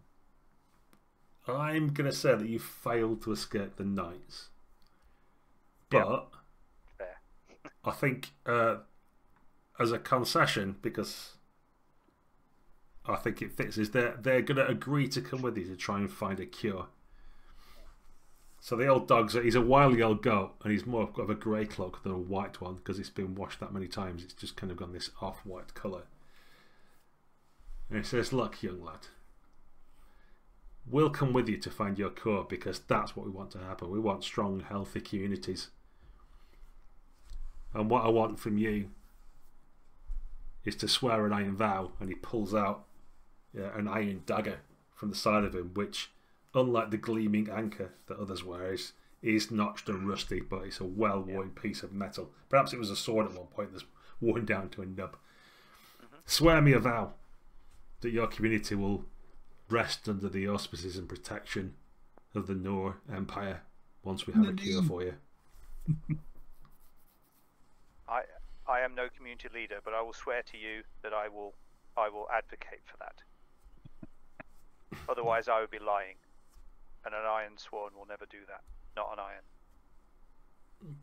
I'm going to say that you failed to escape the Knights. But, fair. I think, as a concession, because I think it fits, is they're going to agree to come with you to try and find a cure. So the old dog's he's a wily old goat, and he's more of a grey cloak than a white one because it's been washed that many times. It's just kind of gone this off-white colour. And he says, look, young lad, we'll come with you to find your cure because that's what we want to happen. We want strong, healthy communities. And what I want from you is to swear an iron vow. And he pulls out an iron dagger from the side of him, which, unlike the gleaming anchor that others wear, is notched and rusty, but it's a well-worn piece of metal. Perhaps it was a sword at one point that's worn down to a nub. Swear me a vow that your community will rest under the auspices and protection of the Noor Empire once we have a cure for you. I am no community leader, but I will swear to you that I will advocate for that. Otherwise I would be lying. And an Ironsworn will never do that. Not an iron.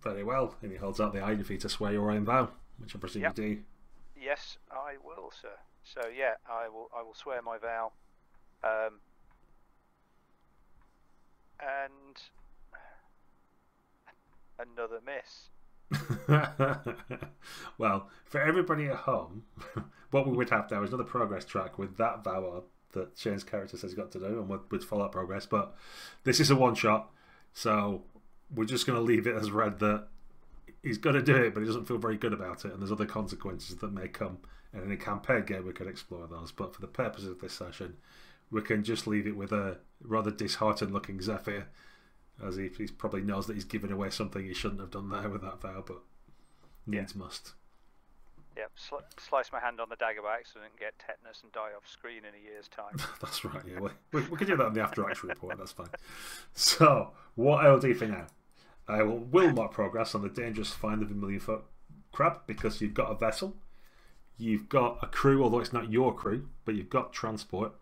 Very well. And he holds out the iron for you to swear your iron vow, which I presume you do. Yes, I will, sir. So yeah, I will swear my vow. And another miss. Well, for everybody at home, what we would have now is another progress track with that vow on that Shane's character says he's got to do, and with follow-up progress. But this is a one-shot, so we're just going to leave it as read that he's got to do it, but he doesn't feel very good about it, and there's other consequences that may come. And in a campaign game, we could explore those. But for the purpose of this session, we can just leave it with a rather disheartened-looking Zephyr, as he probably knows that he's given away something he shouldn't have done there with that vow, but needs must. Yep, slice my hand on the dagger by accident and get tetanus and die off screen in a year's time. That's right, yeah. We can do that in the after-action report, that's fine. So, what I'll do for now, I will mark progress on the dangerous find of a million-foot crab, because you've got a vessel, you've got a crew, although it's not your crew, but you've got transport.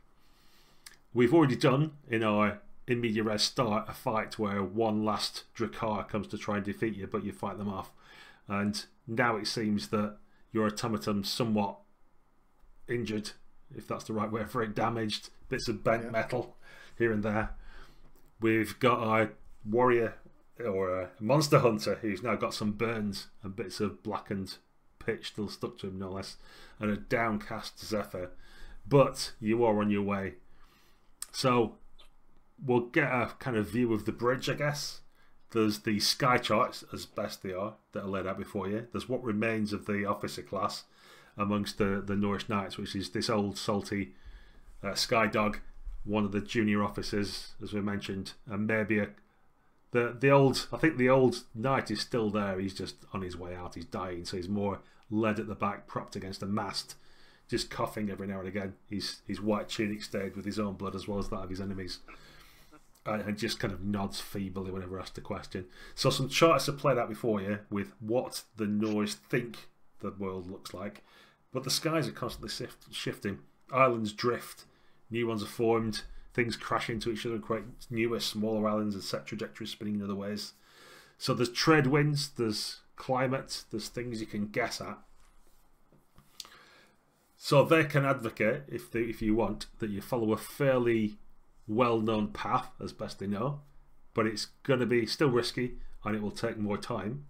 We've already done, in our in media res start, a fight where one last Drakkar comes to try and defeat you, but you fight them off. And now it seems that your automaton's somewhat injured, if that's the right word for it, damaged, bits of bent metal here and there. We've got our warrior, or a monster hunter, who's now got some burns and bits of blackened pitch still stuck to him, no less, and a downcast Zephyr. But you are on your way. So we'll get a kind of view of the bridge, I guess, There's the sky charts, as best they are, that are laid out before you. There's what remains of the officer class amongst the Norse knights, which is this old salty sky dog, one of the junior officers, as we mentioned, and maybe the old. I think the old knight is still there. He's just on his way out. He's dying, so he's more led at the back, propped against a mast, just coughing every now and again. His white tunic stained with his own blood as well as that of his enemies. And just kind of nods feebly whenever asked a question. So some charts are played out before you with what the Norse think the world looks like, but the skies are constantly shifting. Islands drift, new ones are formed, things crash into each other and create newer, smaller islands and set trajectories spinning in other ways. So there's trade winds, there's climate, there's things you can guess at. So they can advocate, if you want, that you follow a fairly well-known path as best they know, but it's going to be still risky and it will take more time.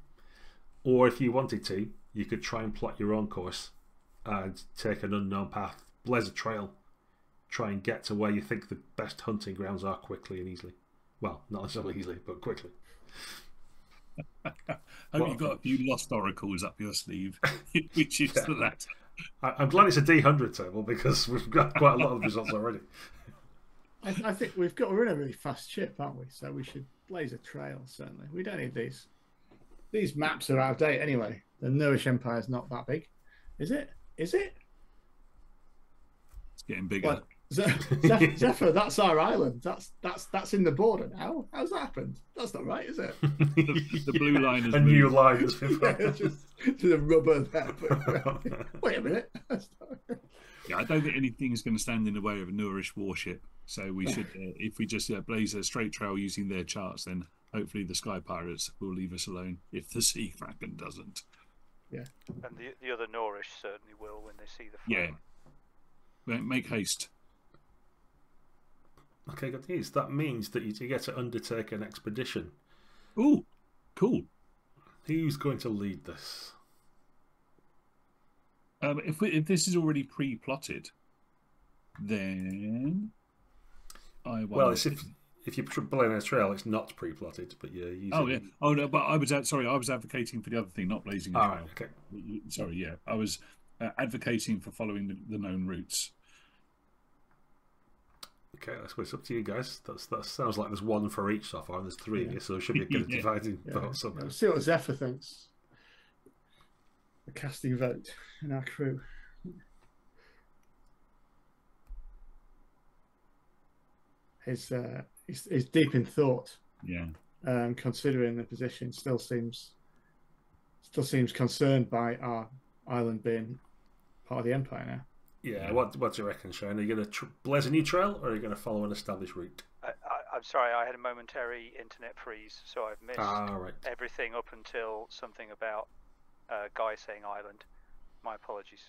Or if you wanted to, you could try and plot your own course and take an unknown path, blaze a trail, try and get to where you think the best hunting grounds are quickly and easily. Well, not necessarily easily, but quickly. Hope you've got a few lost oracles up your sleeve, which is the latter. I'm glad it's a D100 table because we've got quite a lot of results already. I think we're in a really fast ship, aren't we? So we should blaze a trail, certainly. We don't need these. These maps are out of date anyway. The Nourish Empire is not that big. Is it? Is it? It's getting bigger. Zephyr, that's our island. That's in the border now. How's that happened? That's not right, is it? The blue line is a new line has been just the rubber there. Wait a minute. Yeah, I don't think anything is going to stand in the way of a Nourish warship. So we should, if we just blaze a straight trail using their charts, then hopefully the Sky Pirates will leave us alone if the Sea Kraken doesn't. Yeah. And the other Nourish certainly will when they see the flag. Yeah. Make haste. Okay, good news. That means that you get to undertake an expedition. Ooh, cool. Who's going to lead this? If this is already pre-plotted, then well, it's if you're playing a trail, it's not pre-plotted, but you're using. Oh yeah. Oh no, but I was advocating for the other thing, not blazing a trail. Right, okay. Sorry, yeah, I was advocating for following the known routes. Okay, I suppose it's up to you guys. That sounds like there's one for each so far, and there's three of you, so there should be a good dividing vote somewhere. Let's see what Zephyr thinks. A casting vote in our crew. He's deep in thought. Yeah. Considering the position, still seems concerned by our island being part of the Empire now. Yeah. What do you reckon, Shane? Are you going to blaze a new trail, or are you going to follow an established route? I'm sorry, I had a momentary internet freeze, so I've missed everything up until something about Guy saying island. My apologies.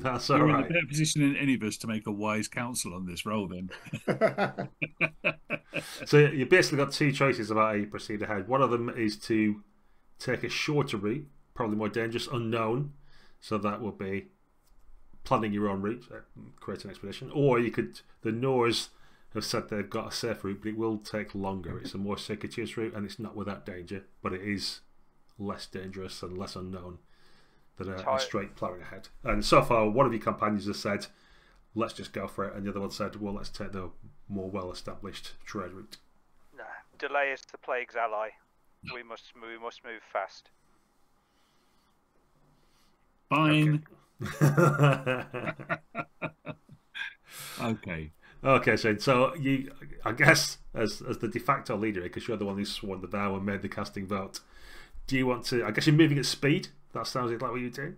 That's all You're right. in a better position than any of us to make a wise counsel on this roll, then. So you basically got two choices about how you proceed ahead. One of them is to take a shorter route, probably more dangerous, unknown. So that would be planning your own route, create an expedition. Or you could, the Norse have said they've got a safe route, but it will take longer. It's a more circuitous route, and it's not without danger, but it is less dangerous and less unknown than a straight ploughing ahead. And so far, one of your companions has said, let's just go for it, and the other one said, well, let's take the more well-established trade route. Nah, delay is the plague's ally. We must move fast. Fine. Okay. Okay, Shane. So you, I guess, as the de facto leader, because you're the one who sworn the vow and made the casting vote, do you want to? I guess you're moving at speed. That sounds like what you do.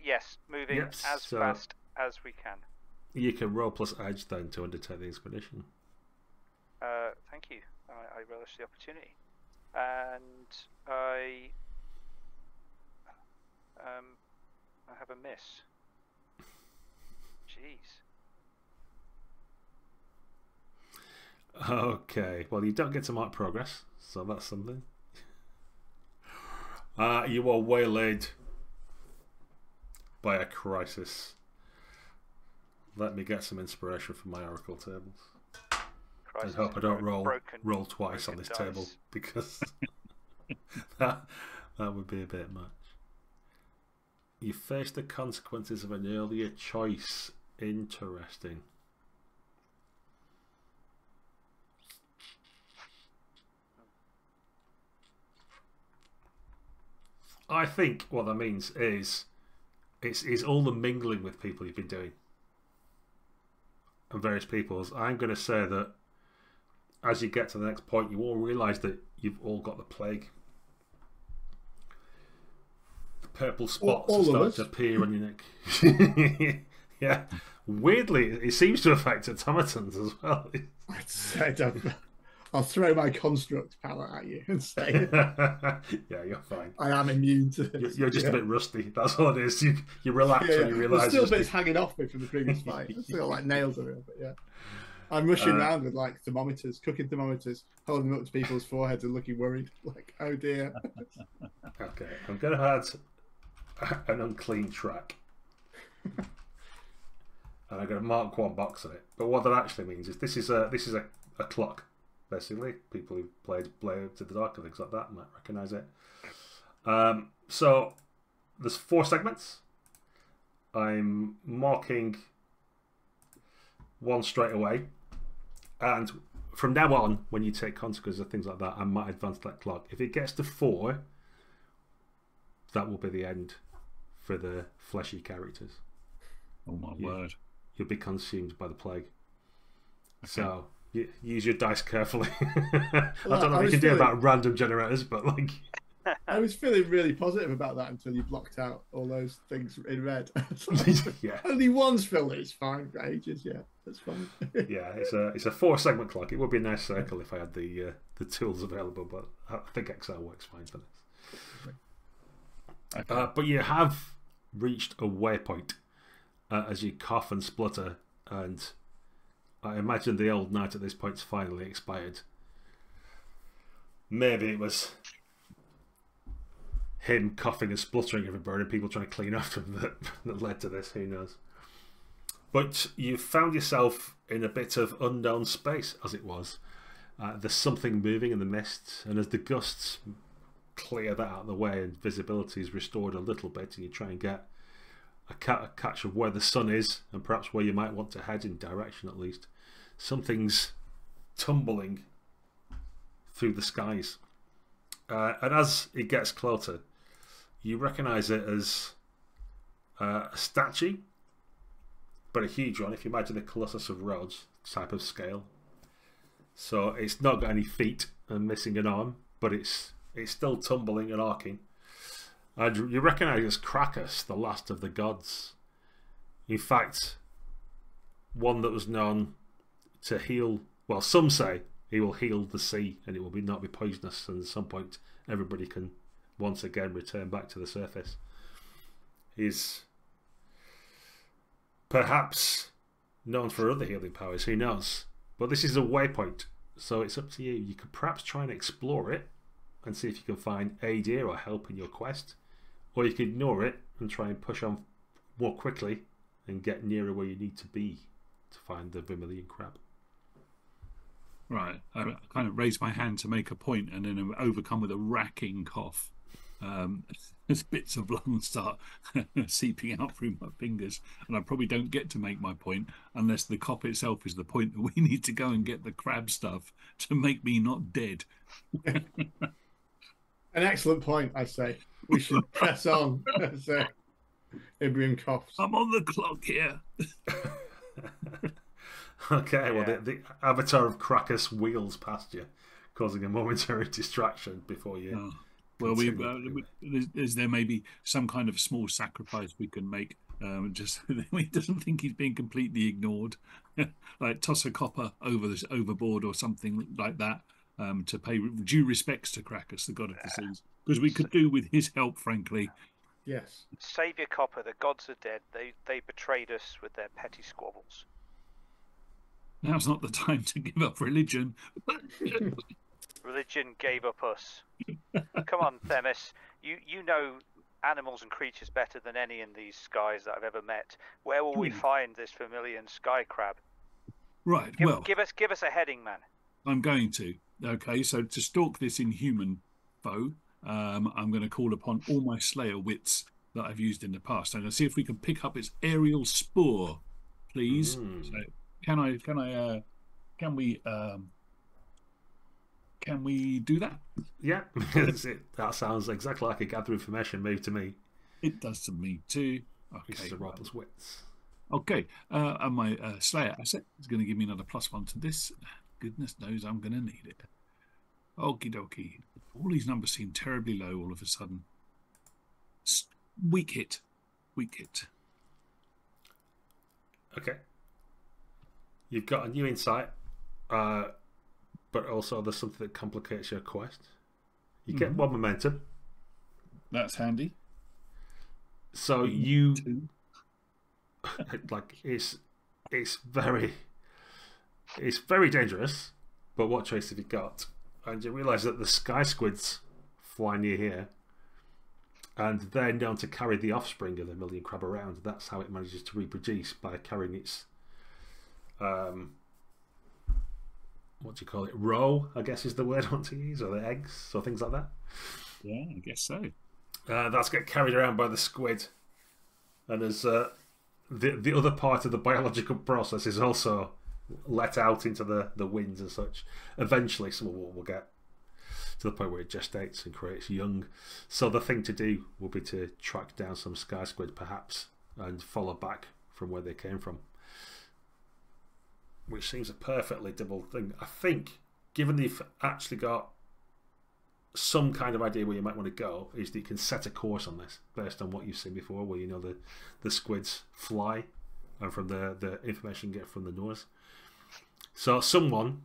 Yes, moving as fast as we can. You can roll plus edge then to undertake the expedition. Thank you. I relish the opportunity, and I have a miss. Jeez. Okay, well, you don't get to mark progress, so that's something. You are waylaid by a crisis. Let me get some inspiration from my oracle tables. Christ, I hope I don't roll twice broken on this dice. table, because that would be a bit much. You face the consequences of an earlier choice. Interesting. I think what that means is it's all the mingling with people you've been doing and various peoples. I'm going to say that as you get to the next point, you all realise that you've all got the plague. The purple spots all start to appear on your neck. Yeah, weirdly, it seems to affect automatons as well. I'd say I'll throw my construct power at you and say, yeah, you're fine. I am immune to this. You're just a bit rusty. That's all it is. You relax when you realise. There's still bits hanging off me from the previous fight. I've still got like nails a little bit. Yeah, I'm rushing around with like thermometers, cooking thermometers, holding them up to people's foreheads and looking worried. Like, oh dear. Okay, I'm going to add an unclean track. And I'm going to mark one box on it. But what that actually means is this is a clock. Basically, people who played Blade to the Dark and things like that might recognise it. So there's 4 segments. I'm marking one straight away, and from now on, when you take consequences of things like that, I might advance that clock. If it gets to 4, that will be the end for the fleshy characters. Oh my word! You'll be consumed by the plague. Okay. So. Use your dice carefully. I don't know what you can do about random generators, but like... I was feeling really positive about that until you blocked out all those things in red. Yeah. Only one's filled. It's fine for ages. Yeah, that's fine. Yeah, it's a 4-segment clock. It would be a nice circle if I had the tools available, but I think Excel works fine for this. Okay. But you have reached a waypoint as you cough and splutter, and I imagine the old knight at this point's finally expired. Maybe it was him coughing and spluttering everybody and people trying to clean after him that led to this, who knows. But you found yourself in a bit of unknown space, as it was. There's something moving in the mist, and as the gusts clear that out of the way and visibility is restored a little bit, and you try and get a catch of where the sun is and perhaps where you might want to head in direction at least, something's tumbling through the skies. And as it gets closer, you recognise it as a statue, but a huge one. If you imagine the Colossus of Rhodes type of scale. So it's not got any feet and missing an arm, but it's still tumbling and arcing. And you recognise it as Krakus, the last of the gods. In fact, one that was known to heal, well, some say he will heal the sea and it will not be poisonous, and at some point everybody can once again return back to the surface. He's perhaps known for other healing powers, who knows? But this is a waypoint, so it's up to you. You could perhaps try and explore it and see if you can find aid here or help in your quest, or you can ignore it and try and push on more quickly and get nearer where you need to be to find the vermilion crab. Right, I kind of raise my hand to make a point, and then I'm overcome with a racking cough. As bits of lung start seeping out through my fingers, and I probably don't get to make my point unless the cop itself is the point that we need to go and get the crab stuff to make me not dead. An excellent point, I say. We should press on. So, Ibrium coughs. I'm on the clock here. Okay, well, the avatar of Krakus wheels past you, causing a momentary distraction before you... Oh. Well, is there maybe some kind of small sacrifice we can make, just so that he doesn't think he's being completely ignored, like toss a copper overboard or something like that, to pay due respects to Krakus, the god of the seas, because we could do with his help, frankly. Yes. Save your copper. The gods are dead. They betrayed us with their petty squabbles. Now's not the time to give up religion. Religion gave up us. Come on, Themis. You know animals and creatures better than any in these skies that I've ever met. Where will we find this vermilion sky crab? Right. Give us a heading, man. I'm going to. Okay, so to stalk this inhuman foe, I'm going to call upon all my Slayer wits that I've used in the past. I'm going to see if we can pick up its aerial spore, please. So can we do that? Yeah, that sounds exactly like a gather information move to me. It does to me too. Okay, this is a roleplay's wits. Okay, and my Slayer asset is going to give me another +1 to this. Goodness knows I'm going to need it. Okie dokie. All these numbers seem terribly low all of a sudden. Weak hit. Weak hit. Okay. You've got a new insight, but also there's something that complicates your quest. You get 1 momentum. That's handy. So you... like, it's very dangerous, but what choice have you got? And you realise that the sky squids fly near here, and they're known to carry the offspring of the million crab around. That's how it manages to reproduce, by carrying its what do you call it? Roe, I guess is the word I want to use, or the eggs, or things like that. Yeah, I guess so. That's get carried around by the squid, and as the other part of the biological process is also let out into the winds and such. Eventually, some will get to the point where it gestates and creates young. So the thing to do will be to track down some sky squid, perhaps, and follow back from where they came from. Which seems a perfectly double thing. I think, given that you've actually got some kind of idea where you might want to go, is that you can set a course on this based on what you've seen before, where you know the squids fly, and from the information you get from the nose. So someone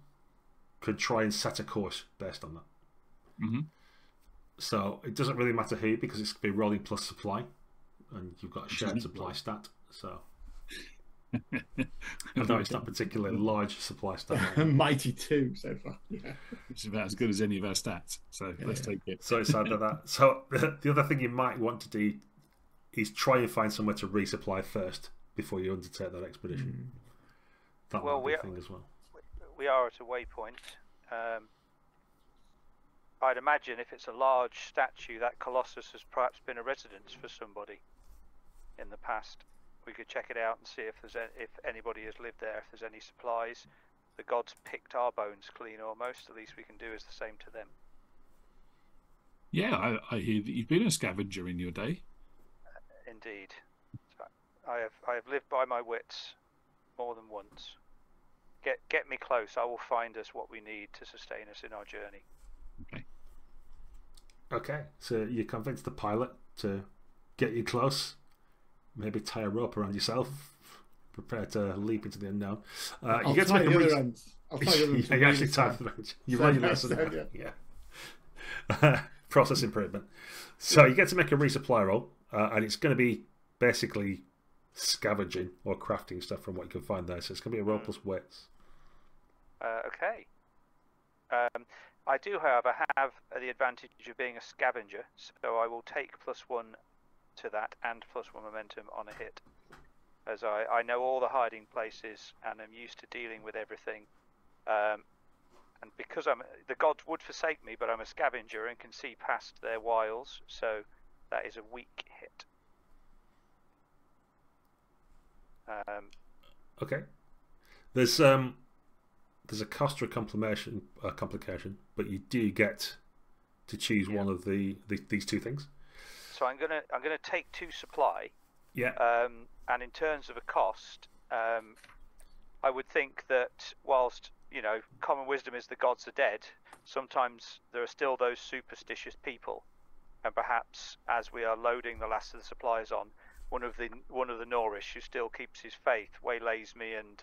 could try and set a course based on that. So it doesn't really matter who, because it's going to be rolling plus supply, and you've got a shared supply stat. So although it's not particularly large supply stat. Mighty 2 so far. Yeah. Which is about as good as any of our stats. So let's take it. So it's either that. So the other thing you might want to do is try and find somewhere to resupply first before you undertake that expedition. That might be a thing as well. We are at a waypoint. I'd imagine if it's a large statue, that Colossus has perhaps been a residence for somebody in the past. We could check it out and see if anybody has lived there, if there's any supplies. The gods picked our bones clean almost. The least we can do is the same to them. Yeah, I hear that you've been a scavenger in your day. Indeed. I have lived by my wits more than once. Get me close. I will find us what we need to sustain us in our journey. Okay, so you convince the pilot to get you close, maybe tie a rope around yourself, prepare to leap into the unknown. You get to make a you actually tie the ends. You've learned your lesson. Yeah. Process improvement. So you get to make a resupply roll, and it's going to be basically scavenging or crafting stuff from what you can find there. So it's going to be a roll plus wits. Okay. I do, however, have the advantage of being a scavenger, so I will take +1 to that and +1 momentum on a hit, as I know all the hiding places and I'm used to dealing with everything. And because the gods would forsake me, but I'm a scavenger and can see past their wiles, so that is a weak hit. Okay. There's a cost or a complication, but you do get to choose one of these two things. So I'm gonna take 2 supply. Yeah. And in terms of a cost, I would think that whilst common wisdom is the gods are dead, sometimes there are still those superstitious people, and perhaps as we are loading the last of the supplies on, one of the Norish who still keeps his faith waylays me and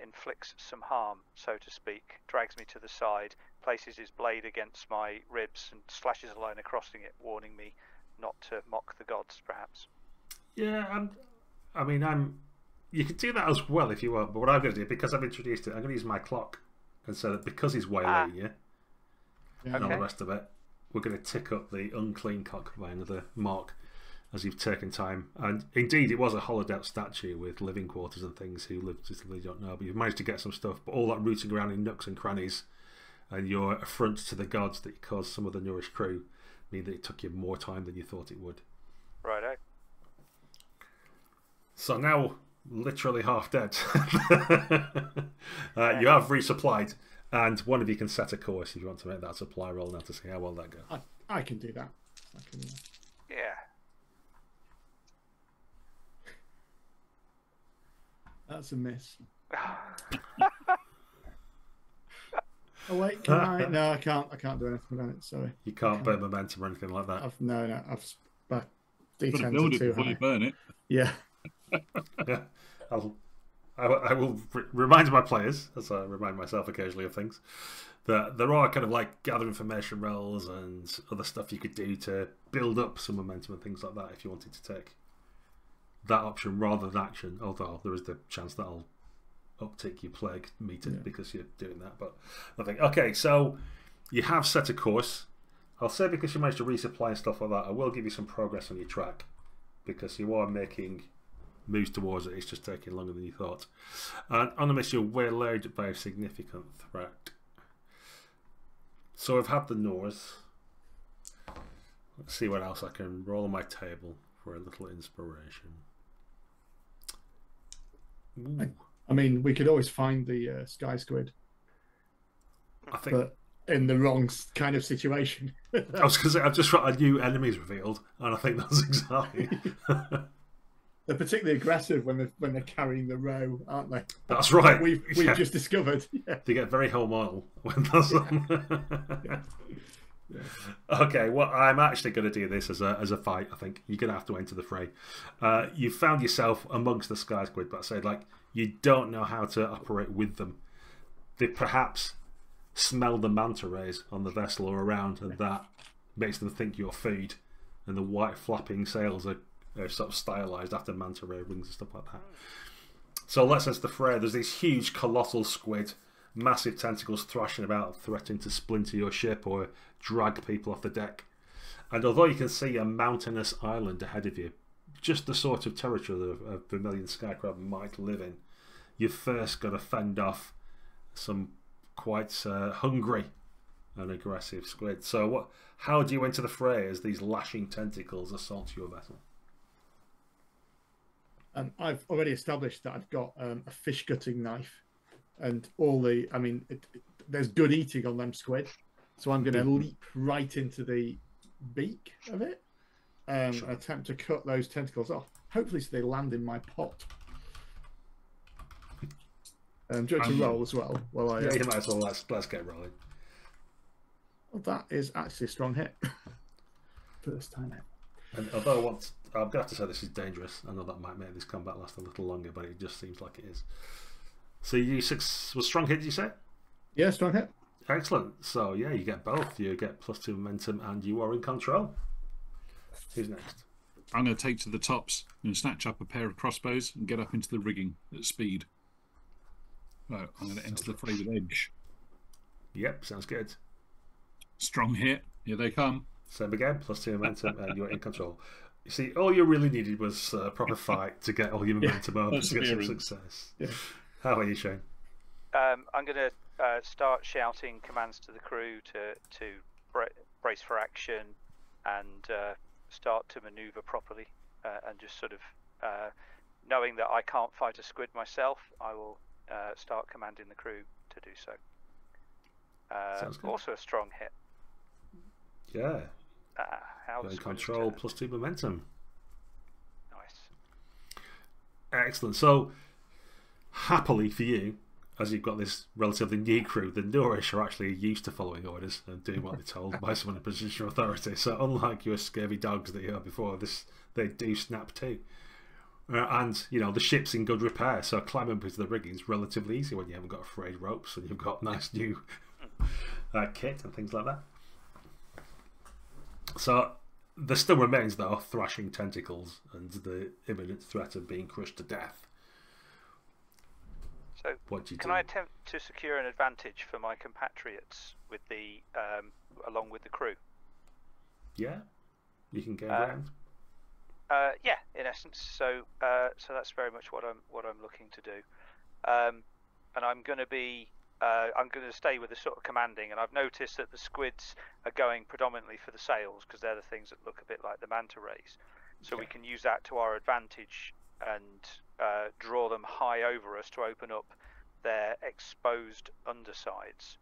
inflicts some harm, so to speak, drags me to the side, places his blade against my ribs and slashes a line across it, warning me not to mock the gods, perhaps. Yeah, you could do that as well if you want, but what I'm going to do, because I've introduced it, I'm going to use my clock, and so that because he's waylaying you, and all the rest of it, we're going to tick up the unclean cock by another mark, as you've taken time. And indeed, it was a hollowed out statue with living quarters and things who lived just you don't know. But you've managed to get some stuff. But all that rooting around in nooks and crannies and your affront to the gods that you caused some of the nourished crew mean that it took you more time than you thought it would. Righto. So now, literally half dead. You have resupplied, and one of you can set a course if you want to make that supply roll now to see how well that goes. I can do that. Yeah. That's a miss. Oh wait, can I? No, I can't. I can't do anything about it. Sorry. You can't burn momentum or anything like that. I've D10 build it too before high. you burn it. Yeah. Yeah, I will remind my players, as I remind myself occasionally of things, that there are kind of like gather information rolls and other stuff you could do to build up some momentum and things like that if you wanted to take that option rather than action. Although there is the chance that I'll uptick your plague meter because you're doing that. But I think okay, so you have set a course. I'll say because you managed to resupply and stuff like that, I will give you some progress on your track because you are making moves towards it. It's just taking longer than you thought. And on the mission, you're waylaid by a significant threat. So we've had the Norse. Let's see what else I can roll on my table for a little inspiration. Ooh. I mean, we could always find the sky squid. I think, but in the wrong kind of situation. I was going to say, I've just got a new enemies revealed, and I think that's exactly. They're particularly aggressive when they're carrying the row, aren't they? That's right. We've just discovered. Yeah. They get very hormonal when that's on. Yeah. Okay, well, I'm actually going to do this as a fight. I think you're going to have to enter the fray. You found yourself amongst the sky squid, but I said like you don't know how to operate with them. They perhaps smell the manta rays on the vessel or around, and that makes them think you're food. And the white flapping sails are sort of stylized after manta ray rings and stuff like that. So let's enter the fray. There's these huge colossal squid, massive tentacles thrashing about, threatening to splinter your ship or drag people off the deck. And although you can see a mountainous island ahead of you, just the sort of territory that a vermilion skycrab might live in, you've first got to fend off some quite hungry and aggressive squid. So how do you enter the fray as these lashing tentacles assault your vessel? I've already established that I've got a fish gutting knife, and all the. I mean, there's good eating on them squid, so I'm going to leap right into the beak of it and attempt to cut those tentacles off. Hopefully, so they land in my pot. Do you want to roll as well? Well, yeah, you might as well. Let's get rolling. Well, that is actually a strong hit. First time hit. And although I'm going to have to say this is dangerous. I know that might make this combat last a little longer, but it just seems like it is. So you was strong hit, did you say? Yeah, strong hit. Excellent. So yeah, you get both. You get +2 momentum, and you are in control. Who's next? I'm going to take to the tops and snatch up a pair of crossbows and get up into the rigging at speed. So I'm going to enter the fray with edge. Yep, sounds good. Strong hit. Here they come. Same again, +2 momentum, and you're in control. You see, all you really needed was a proper fight to get all your momentum up and to get some success. Yeah. How are you, Shane? I'm going to start shouting commands to the crew to brace for action and start to manoeuvre properly, and just sort of knowing that I can't fight a squid myself, I will start commanding the crew to do so. Also a strong hit. Yeah. How in control, +2 momentum. Nice. Excellent. So, happily for you, as you've got this relatively new crew, the Nourish are actually used to following orders and doing what they're told by someone in position of authority. So, unlike your scurvy dogs that you had before, they do snap too. And you know the ship's in good repair, so climbing up into the rigging is relatively easy when you haven't got frayed ropes and you've got nice new kit and things like that. So there still remains though thrashing tentacles and the imminent threat of being crushed to death. So what do you can I attempt to secure an advantage for my compatriots with the along with the crew? Yeah, you can go around. Yeah, in essence. So that's very much what I'm looking to do. And I'm going to stay with the sort of commanding. And I've noticed that the squids are going predominantly for the sails because they're the things that look a bit like the manta rays. So we can use that to our advantage and draw them high over us to open up their exposed undersides.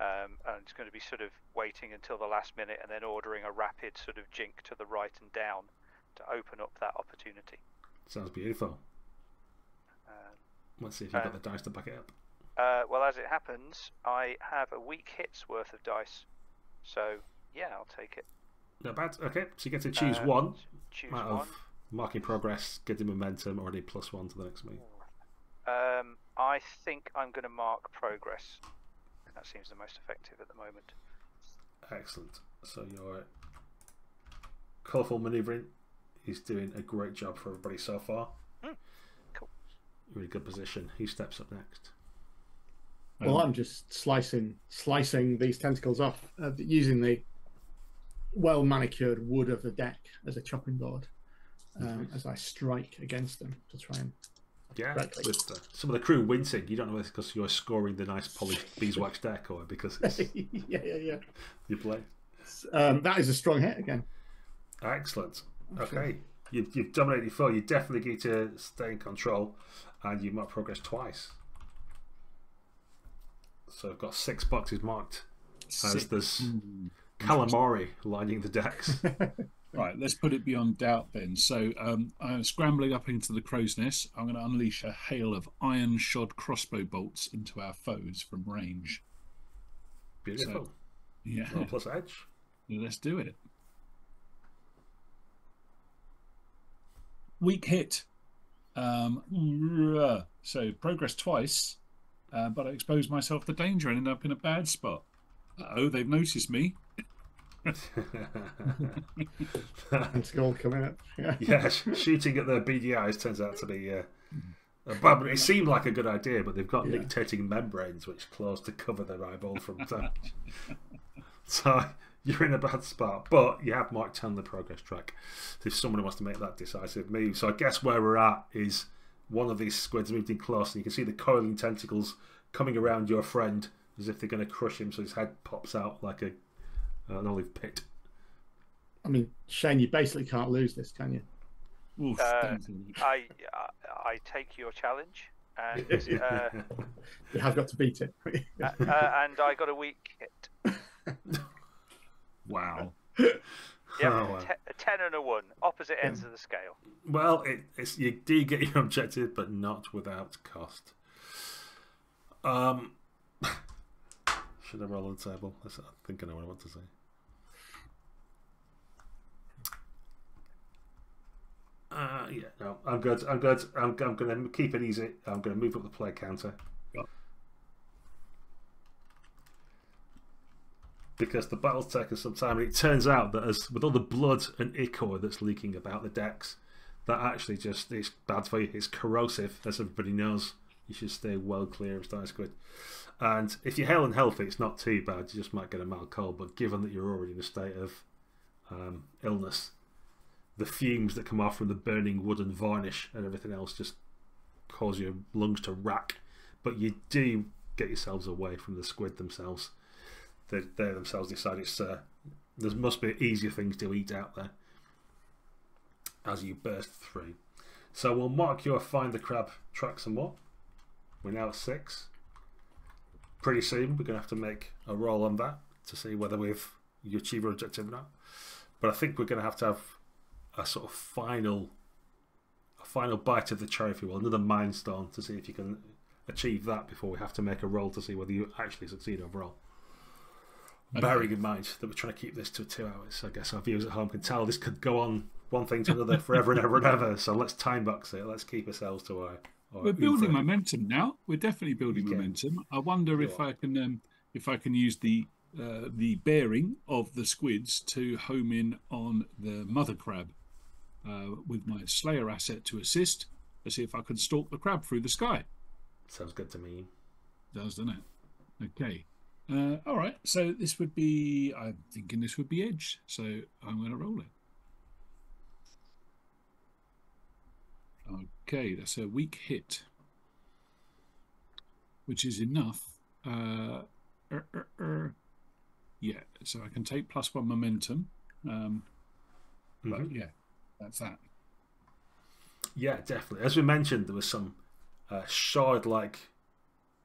And it's going to be sort of waiting until the last minute and then ordering a rapid sort of jink to the right and down to open up that opportunity. Sounds beautiful. Let's see if you've got the dice to back it up. Well, as it happens, I have a weak hit's worth of dice. So, yeah, I'll take it. Not bad. Okay, so you get to choose one. Choose out one. Of marking progress, getting momentum, already +1 to the next move. I think I'm going to mark progress. That seems the most effective at the moment. Excellent. So your colourful manoeuvring is doing a great job for everybody so far. Cool. You're in a good position. Who steps up next? Well, I'm just slicing these tentacles off using the well manicured wood of the deck as a chopping board as I strike against them to try and. Yeah, with some of the crew wincing. You don't know if it's because you're scoring the nice polished beeswax deck or because it's yeah. you play. That is a strong hit again. Excellent. Okay, you've dominated your foe. You definitely get to stay in control, and you've marked progress twice. So I've got 6 boxes marked as there's calamari lining the decks. Right, let's put it beyond doubt then. So I'm scrambling up into the crow's nest. I'm going to unleash a hail of iron-shod crossbow bolts into our foes from range. Beautiful. So, yeah. Roll plus edge. Let's do it. Weak hit. So progress twice, but I expose myself to danger and end up in a bad spot. Uh-oh, they've noticed me. Tentacle coming up. Yeah, shooting at their beady eyes turns out to be bad. It seemed like a good idea, but they've got nictitating membranes which close to cover their eyeball from damage. So you're in a bad spot, but you have marked 10 on the progress track. So if someone wants to make that decisive move, so I guess where we're at is one of these squids moved in close, and you can see the coiling tentacles coming around your friend as if they're going to crush him. So his head pops out like an olive pit. I mean, Shane, you basically can't lose this, can you? Oof, I take your challenge, and You have got to beat it. and I got a weak hit. Wow. Yeah, a 10 and a 1, opposite ends of the scale. Well, it's you do get your objective, but not without cost. Should I roll on the table? I think I know what I want to say. Yeah, no, I'm good. I'm good. I'm going to keep it easy. I'm going to move up the play counter. Yep. Because the battle's taken some time, and it turns out that as with all the blood and ichor that's leaking about the decks, that actually just is bad for you. It's corrosive, as everybody knows. You should stay well clear of Star Squid. And if you're hale and healthy, it's not too bad. You just might get a mild cold. But given that you're already in a state of illness, the fumes that come off from the burning wood and varnish and everything else just cause your lungs to rack. But you do get yourselves away from the squid themselves. They themselves decide there must be easier things to eat out there as you burst through. So we'll mark your find the crab track some more. We're now at 6. Pretty soon we're going to have to make a roll on that to see whether you achieve our objective or not. But I think we're going to have a sort of final bite of the cherry, if you will, another milestone to see if you can achieve that before we have to make a roll to see whether you actually succeed overall. Okay. Bearing in mind that we're trying to keep this to 2 hours, I guess our viewers at home can tell this could go on one thing to another forever and ever and ever. So let's time box it. Let's keep ourselves to our We're building momentum now. We're definitely building momentum. I wonder if I can use the bearing of the squids to home in on the mother crab with my Slayer asset to assist. Let's see if I can stalk the crab through the sky. Sounds good to me. Does, doesn't it? Okay. All right. So this would be. I'm thinking this would be edge. So I'm going to roll it. Okay, that's a weak hit, which is enough. Yeah, so I can take +1 momentum. But yeah, that's that. Yeah, definitely. As we mentioned, there was some shard-like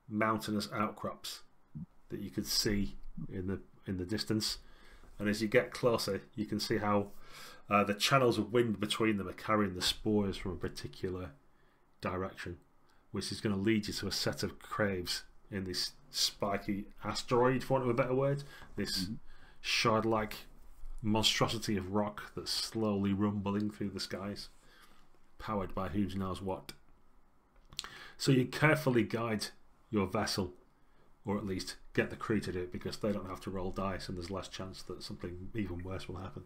mountainous outcrops that you could see in the distance, and as you get closer, you can see how the channels of wind between them are carrying the spores from a particular direction, which is going to lead you to a set of caves in this spiky asteroid, for want of a better word. This shard-like monstrosity of rock that's slowly rumbling through the skies, powered by who knows what. So you carefully guide your vessel, or at least get the crew to do it, because they don't have to roll dice and there's less chance that something even worse will happen,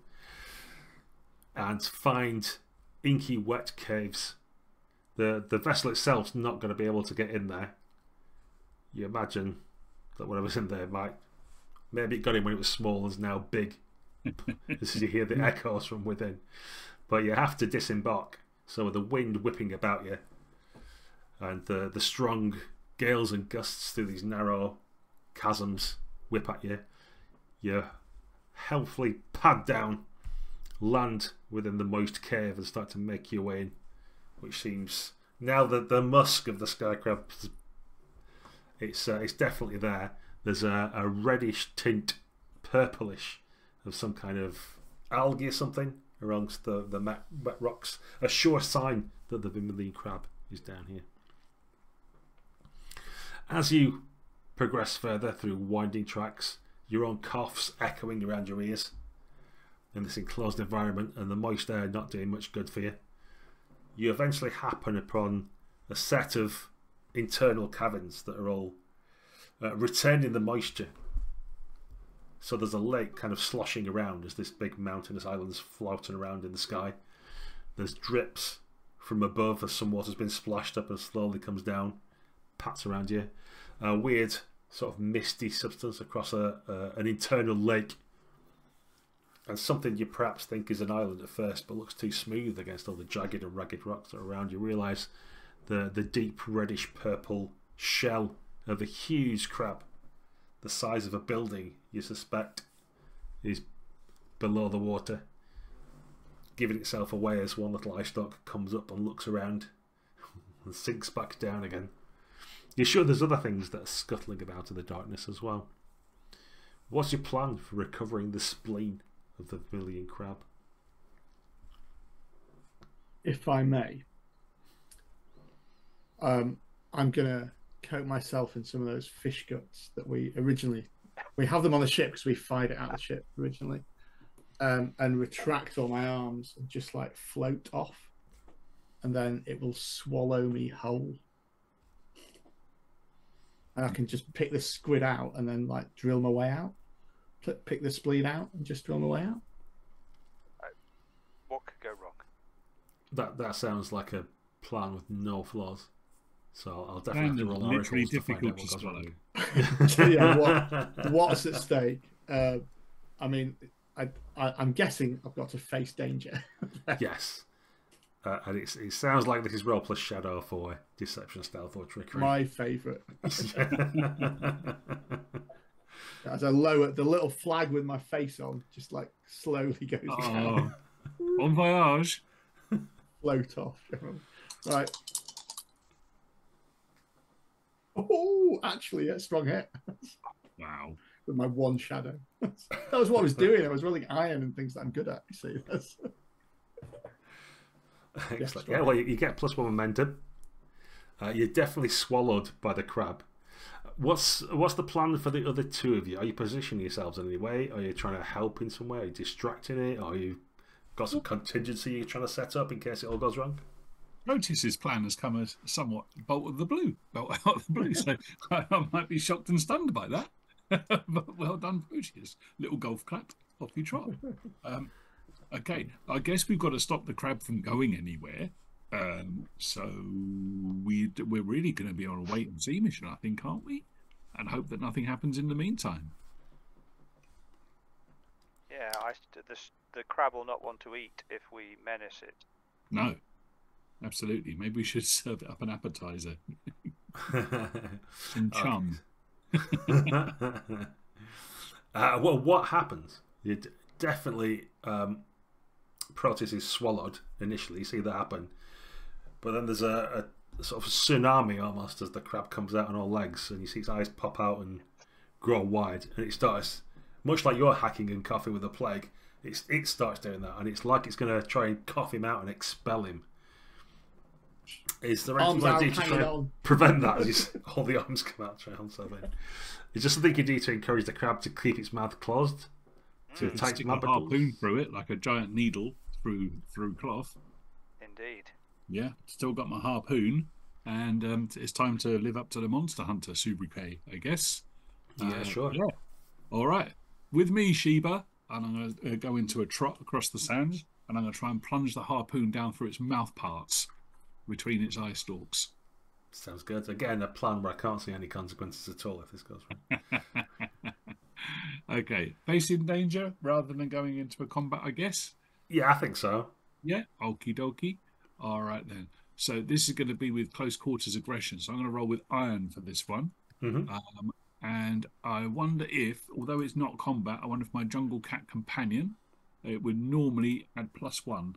and find inky wet caves. The vessel itself's not going to be able to get in there. You imagine that whatever's in there maybe it got in when it was small and is now big. As you hear the echoes from within, but you have to disembark. So with the wind whipping about you and the strong gales and gusts through these narrow chasms whip at you, you helpfully pad down, land within the moist cave and start to make your way in, which seems, now that the musk of the sky crab, it's definitely there. There's a reddish tint, purplish, of some kind of algae or something amongst the wet rocks, a sure sign that the vermilion crab is down here. As you progress further through winding tracks, your own coughs echoing around your ears in this enclosed environment and the moist air not doing much good for you, you eventually happen upon a set of internal caverns that are all retaining the moisture. So there's a lake kind of sloshing around as this big mountainous island is floating around in the sky. There's drips from above as some water's been splashed up and slowly comes down, pats around you. A weird sort of misty substance across an internal lake, and something you perhaps think is an island at first but looks too smooth against all the jagged and ragged rocks that are around. You realise the deep reddish purple shell of a huge crab the size of a building, you suspect, is below the water, giving itself away as one little eye stalk comes up and looks around and sinks back down again. You're sure there's other things that are scuttling about in the darkness as well. What's your plan for recovering the spleen of the vermilion crab? If I may, I'm going to coat myself in some of those fish guts that we have them on the ship because we fired it out of the ship originally, and retract all my arms and just like float off, and then it will swallow me whole, and I can just pick the squid out and then like drill my way out, pick the spleen out and just drill my way out. What could go wrong? That sounds like a plan with no flaws. So I'll definitely have to roll literally oracles to find out difficult to what goes swallow. Yeah, what's at stake? I mean, I'm guessing I've got to face danger. Yes. And it sounds like this is roll plus shadow for deception, stealth, or trickery. My favourite. As I lower the little flag with my face on, just like slowly goes down. Bon voyage. Float off. Right. Oh, actually, a strong hit. Wow. With my one shadow. That was what I was doing. I was rolling iron and things that I'm good at. You see, that's... Excellent. Yeah, well, you get +1 momentum. You're definitely swallowed by the crab. What's the plan for the other two of you? Are you positioning yourselves in any way? Are you trying to help in some way? Are you distracting it? Are you got some contingency you're trying to set up in case it all goes wrong? Proteus's plan has come as somewhat bolt out of the blue, so I might be shocked and stunned by that. But well done, Proteus. Little golf clap, off you trot. Okay, I guess we've got to stop the crab from going anywhere. So we're really going to be on a wait and see mission, I think, aren't we? And hope that nothing happens in the meantime. Yeah, the crab will not want to eat if we menace it. No. absolutely. Maybe we should serve it up an appetizer. Some chum. Well, what happens? You definitely Proteus is swallowed initially. You see that happen, but then there's a sort of tsunami almost as the crab comes out on all legs, and you see its eyes pop out and grow wide, and it starts much like you're hacking and coughing with the plague. It starts doing that, and it's like it's going to try and cough him out and expel him. Is there anything you do to try and prevent that? As all the arms come out, try on something. Is there something you do to encourage the crab to keep its mouth closed? To attack stick a harpoon through it like a giant needle through cloth. Indeed. Yeah, still got my harpoon, and it's time to live up to the monster hunter sobriquet, I guess. Yeah, sure. Yeah. All right. With me, Sheba, and I'm going to go into a trot across the sands, and I'm going to try and plunge the harpoon down through its mouth parts between its eye stalks. Sounds good. Again, a plan where I can't see any consequences at all if this goes wrong. Okay. Facing danger rather than going into a combat, I guess? Yeah, I think so. Yeah. Okie dokie. All right, then. So this is going to be with close quarters aggression. So I'm going to roll with iron for this one. Mm-hmm. And I wonder if, although it's not combat, I wonder if my jungle cat companion, it would normally add +1.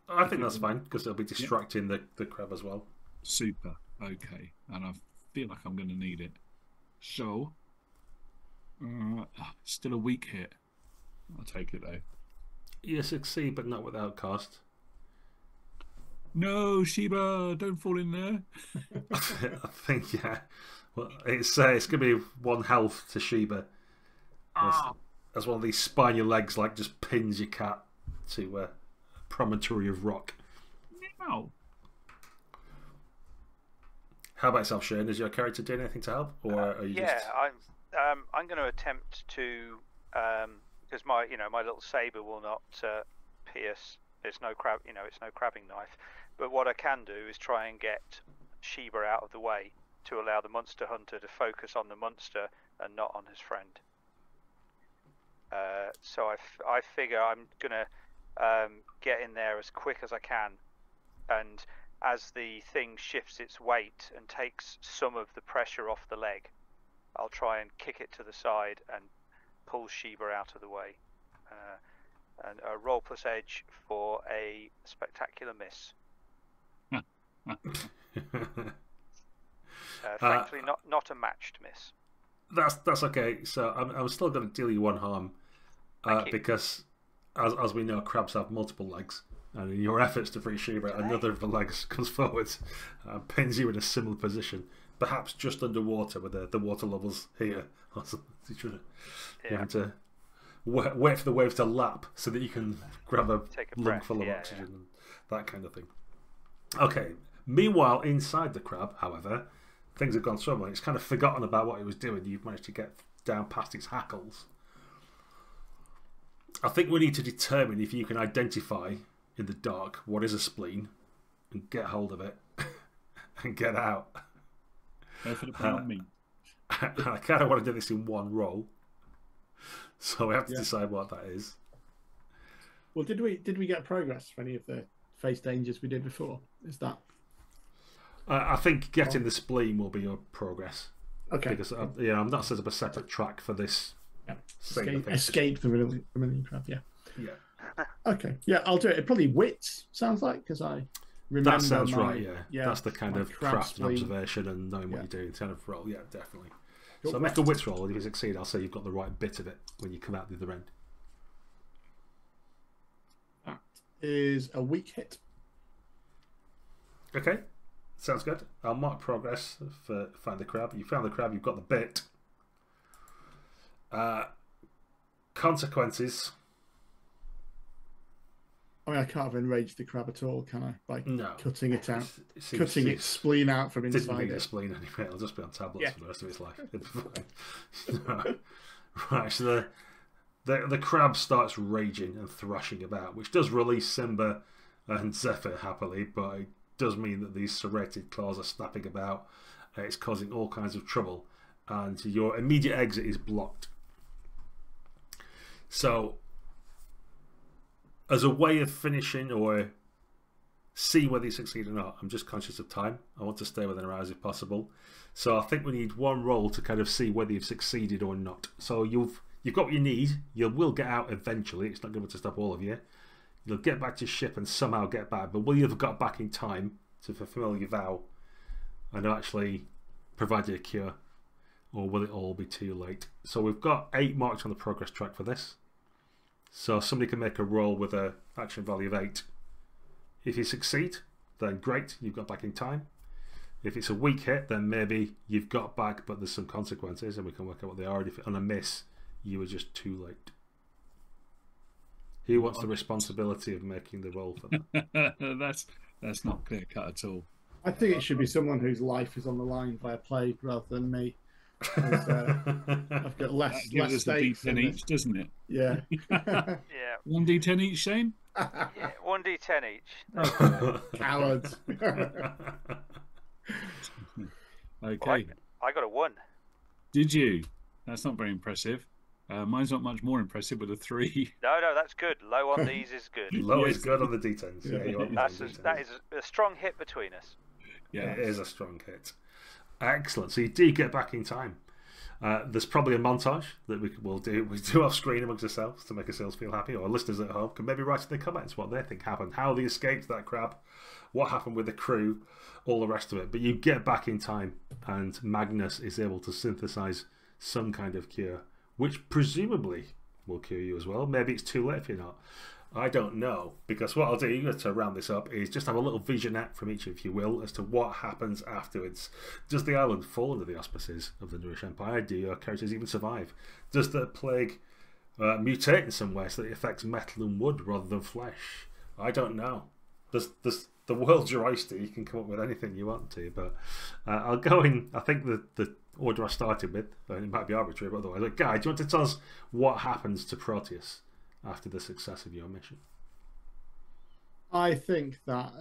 I think that's fine, because it'll be distracting the crab as well. Super. Okay. And I feel like I'm going to need it. So, still a weak hit. I'll take it, though. You succeed, but not without cost. No, Sheba, don't fall in there. I think, yeah. Well, it's going to be 1 health to Sheba. As one of these spiny legs like just pins your cat to a promontory of rock. Meow. How about yourself, Shane? Is your character doing anything to help, or are you just... I'm going to attempt to because my little saber will not pierce. It's no crabbing knife. But what I can do is try and get Sheba out of the way to allow the monster hunter to focus on the monster and not on his friend. So I figure I'm gonna get in there as quick as I can, and as the thing shifts its weight and takes some of the pressure off the leg, I'll try and kick it to the side and pull Sheba out of the way. And a roll plus edge for a spectacular miss. Thankfully, not a matched miss. That's okay. So I'm still going to deal you 1 harm because, as we know, crabs have multiple legs, and in your efforts to free Sheba, another of the legs comes forward and pins you in a similar position, perhaps just underwater with the water levels here. You have to wait for the waves to lap so that you can grab a lung full of oxygen and that kind of thing. Okay. Meanwhile, inside the crab, however, things have gone so well. It's kind of forgotten about what it was doing. You've managed to get down past its hackles. I think we need to determine if you can identify in the dark what is a spleen and get hold of it and get out. Go for the plan on me. I kind of want to do this in 1 roll, so we have to decide what that is. Well, did we get progress for any of the face dangers we did before? Is that? I think getting the spleen will be your progress. Okay. Because I'm not set up a separate track for this. Yeah. Escape the vermilion crab. Yeah. Yeah. Okay. Yeah, I'll do it. It probably wits sounds like, because I remember. That sounds right. Yeah. That's the kind of craft and observation and knowing what you're doing kind of roll. Yeah, definitely. So make a wits roll. If you succeed, I'll say you've got the right bit of it when you come out the other end. That is a weak hit. Okay. Sounds good. I'll mark progress for find the crab. You found the crab, you've got the bit. Consequences. I mean, I can't have enraged the crab at all, can I? By cutting it out, cutting its spleen out from inside it. Didn't need a spleen anyway. It'll just be on tablets for the rest of its life. No. Right, so the crab starts raging and thrashing about, which does release Simba and Zephyr happily, but it does mean that these serrated claws are snapping about. It's causing all kinds of trouble, and your immediate exit is blocked. So, as a way of finishing or see whether you succeed or not. I'm just conscious of time. I want to stay within our hours if possible. So I think we need one roll to kind of see whether you've succeeded or not. So you've got what you need. You will get out eventually. It's not going to stop all of you. You'll get back to ship and somehow get back. But will you have got back in time to fulfill your vow and actually provide you a cure? Or will it all be too late? So we've got 8 marks on the progress track for this. So somebody can make a roll with an action value of 8. If you succeed, then great, you've got back in time. If it's a weak hit, then maybe you've got back, but there's some consequences, and we can work out what they are. And if on a miss, you were just too late. Who wants the responsibility of making the roll for that? That's not clear cut at all. I think it should be someone whose life is on the line via plague rather than me. I've got less stakes D10 each, doesn't it? Yeah. Yeah. 1d10 each, Shane? Yeah, 1d10 each. Cowards. Okay. I got a 1. Did you? That's not very impressive. Mine's not much more impressive with a 3. No, that's good. Low on these is good. Low is good on the D10s. Yeah, that is a strong hit between us. Yeah, it is a strong hit. Excellent. So you do get back in time. There's probably a montage that we'll do off screen amongst ourselves to make ourselves feel happy, or listeners at home can maybe write in the comments what they think happened, how they escaped that crab, what happened with the crew, all the rest of it. But you get back in time, and Magnus is able to synthesize some kind of cure, which presumably will cure you as well. Maybe it's too late if you're not. I don't know, because what I'll do to round this up is just have a little visionette from each of you will as to what happens afterwards. Does the island fall under the auspices of the Nourish Empire? Do your characters even survive? Does the plague mutate in some way so that it affects metal and wood rather than flesh? I don't know. The world's your oyster. You can come up with anything you want to, but I'll go in. I think the order I started with, it might be arbitrary, but otherwise, Guy, do you want to tell us what happens to Proteus after the success of your mission? I think that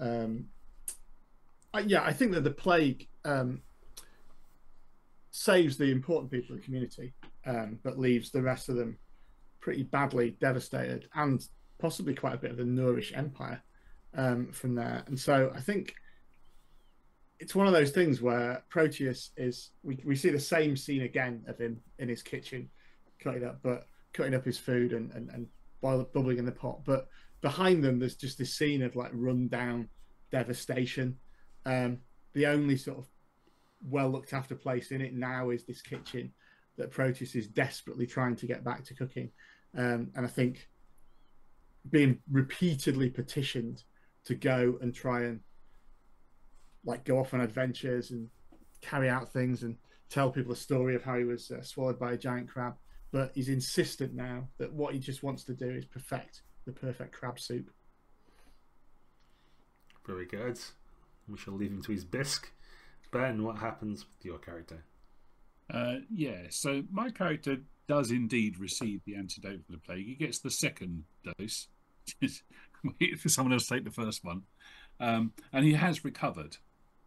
I think that the plague saves the important people of the community, but leaves the rest of them pretty badly devastated, and possibly quite a bit of the Nourish Empire from there. And so I think it's one of those things where Proteus is, we see the same scene again of him in his kitchen cutting up his food and bubbling in the pot, but behind them there's just this scene of like run down devastation. The only sort of well looked after place in it now is this kitchen that Proteus is desperately trying to get back to cooking, and I think being repeatedly petitioned to go and try and like go off on adventures and carry out things and tell people a story of how he was swallowed by a giant crab, but he's insistent now that what he just wants to do is perfect the perfect crab soup. Very good. We shall leave him to his bisque. Ben, what happens with your character? Yeah, so my character does indeed receive the antidote for the plague. He gets the second dose. Wait for someone else to take the first one. And he has recovered.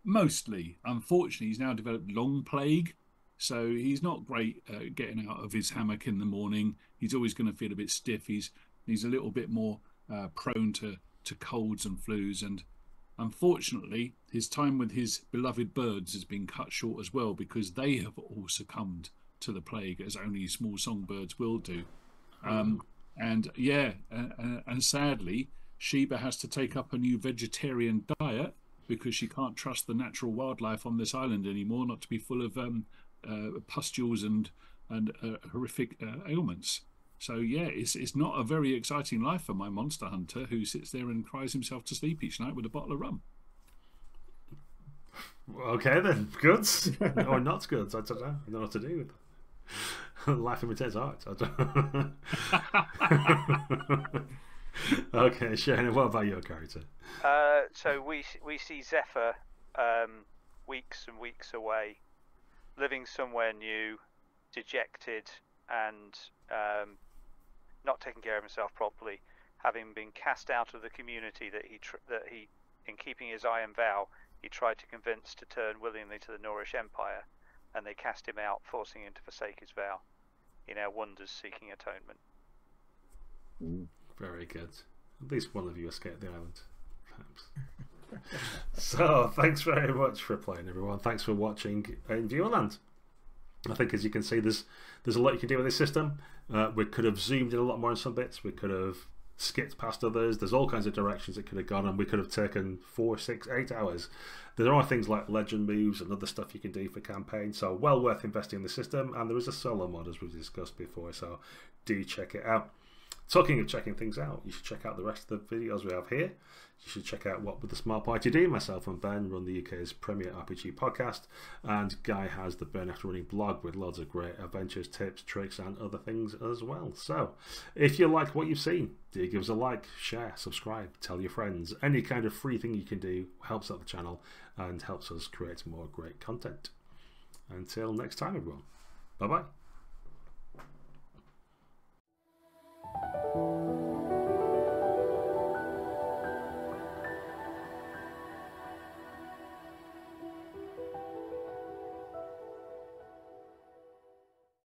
Mostly. Unfortunately, he's now developed long plague. So he's not great at getting out of his hammock in the morning. He's always going to feel a bit stiff. He's a little bit more prone to colds and flus. And unfortunately, his time with his beloved birds has been cut short as well, because they have all succumbed to the plague, as only small songbirds will do. And sadly, Sheba has to take up a new vegetarian diet because she can't trust the natural wildlife on this island anymore not to be full of pustules and horrific ailments. So yeah, it's not a very exciting life for my monster hunter, who sits there and cries himself to sleep each night with a bottle of rum. Okay then, goods or not goods? I don't know. I don't know what to do with them. Life imitates art. I don't... Okay, Shannon, what about your character? So we see Zephyr weeks and weeks away, living somewhere new, dejected, and not taking care of himself properly, having been cast out of the community that he, in keeping his iron vow, he tried to convince to turn willingly to the Nourish Empire, and they cast him out, forcing him to forsake his vow. He now wanders seeking atonement. Very good. At least one of you escaped the island, perhaps. So thanks very much for playing, everyone. Thanks for watching in Viewland. I think, as you can see, there's a lot you can do with this system. We could have zoomed in a lot more on some bits. We could have skipped past others. There's all kinds of directions it could have gone, and we could have taken 4, 6, 8 hours. There are things like legend moves and other stuff you can do for campaign, so well worth investing in the system. And there is a solo mod, as we've discussed before, so do check it out. Talking of checking things out, you should check out the rest of the videos we have here. You should check out What Would the Smart Party Do? Myself and Ben run the UK's premier RPG podcast, and Guy has the Burn After Running blog with loads of great adventures, tips, tricks and other things as well. So if you like what you've seen, do give us a like, share, subscribe, tell your friends. Any kind of free thing you can do helps out the channel and helps us create more great content. Until next time, everyone, bye bye.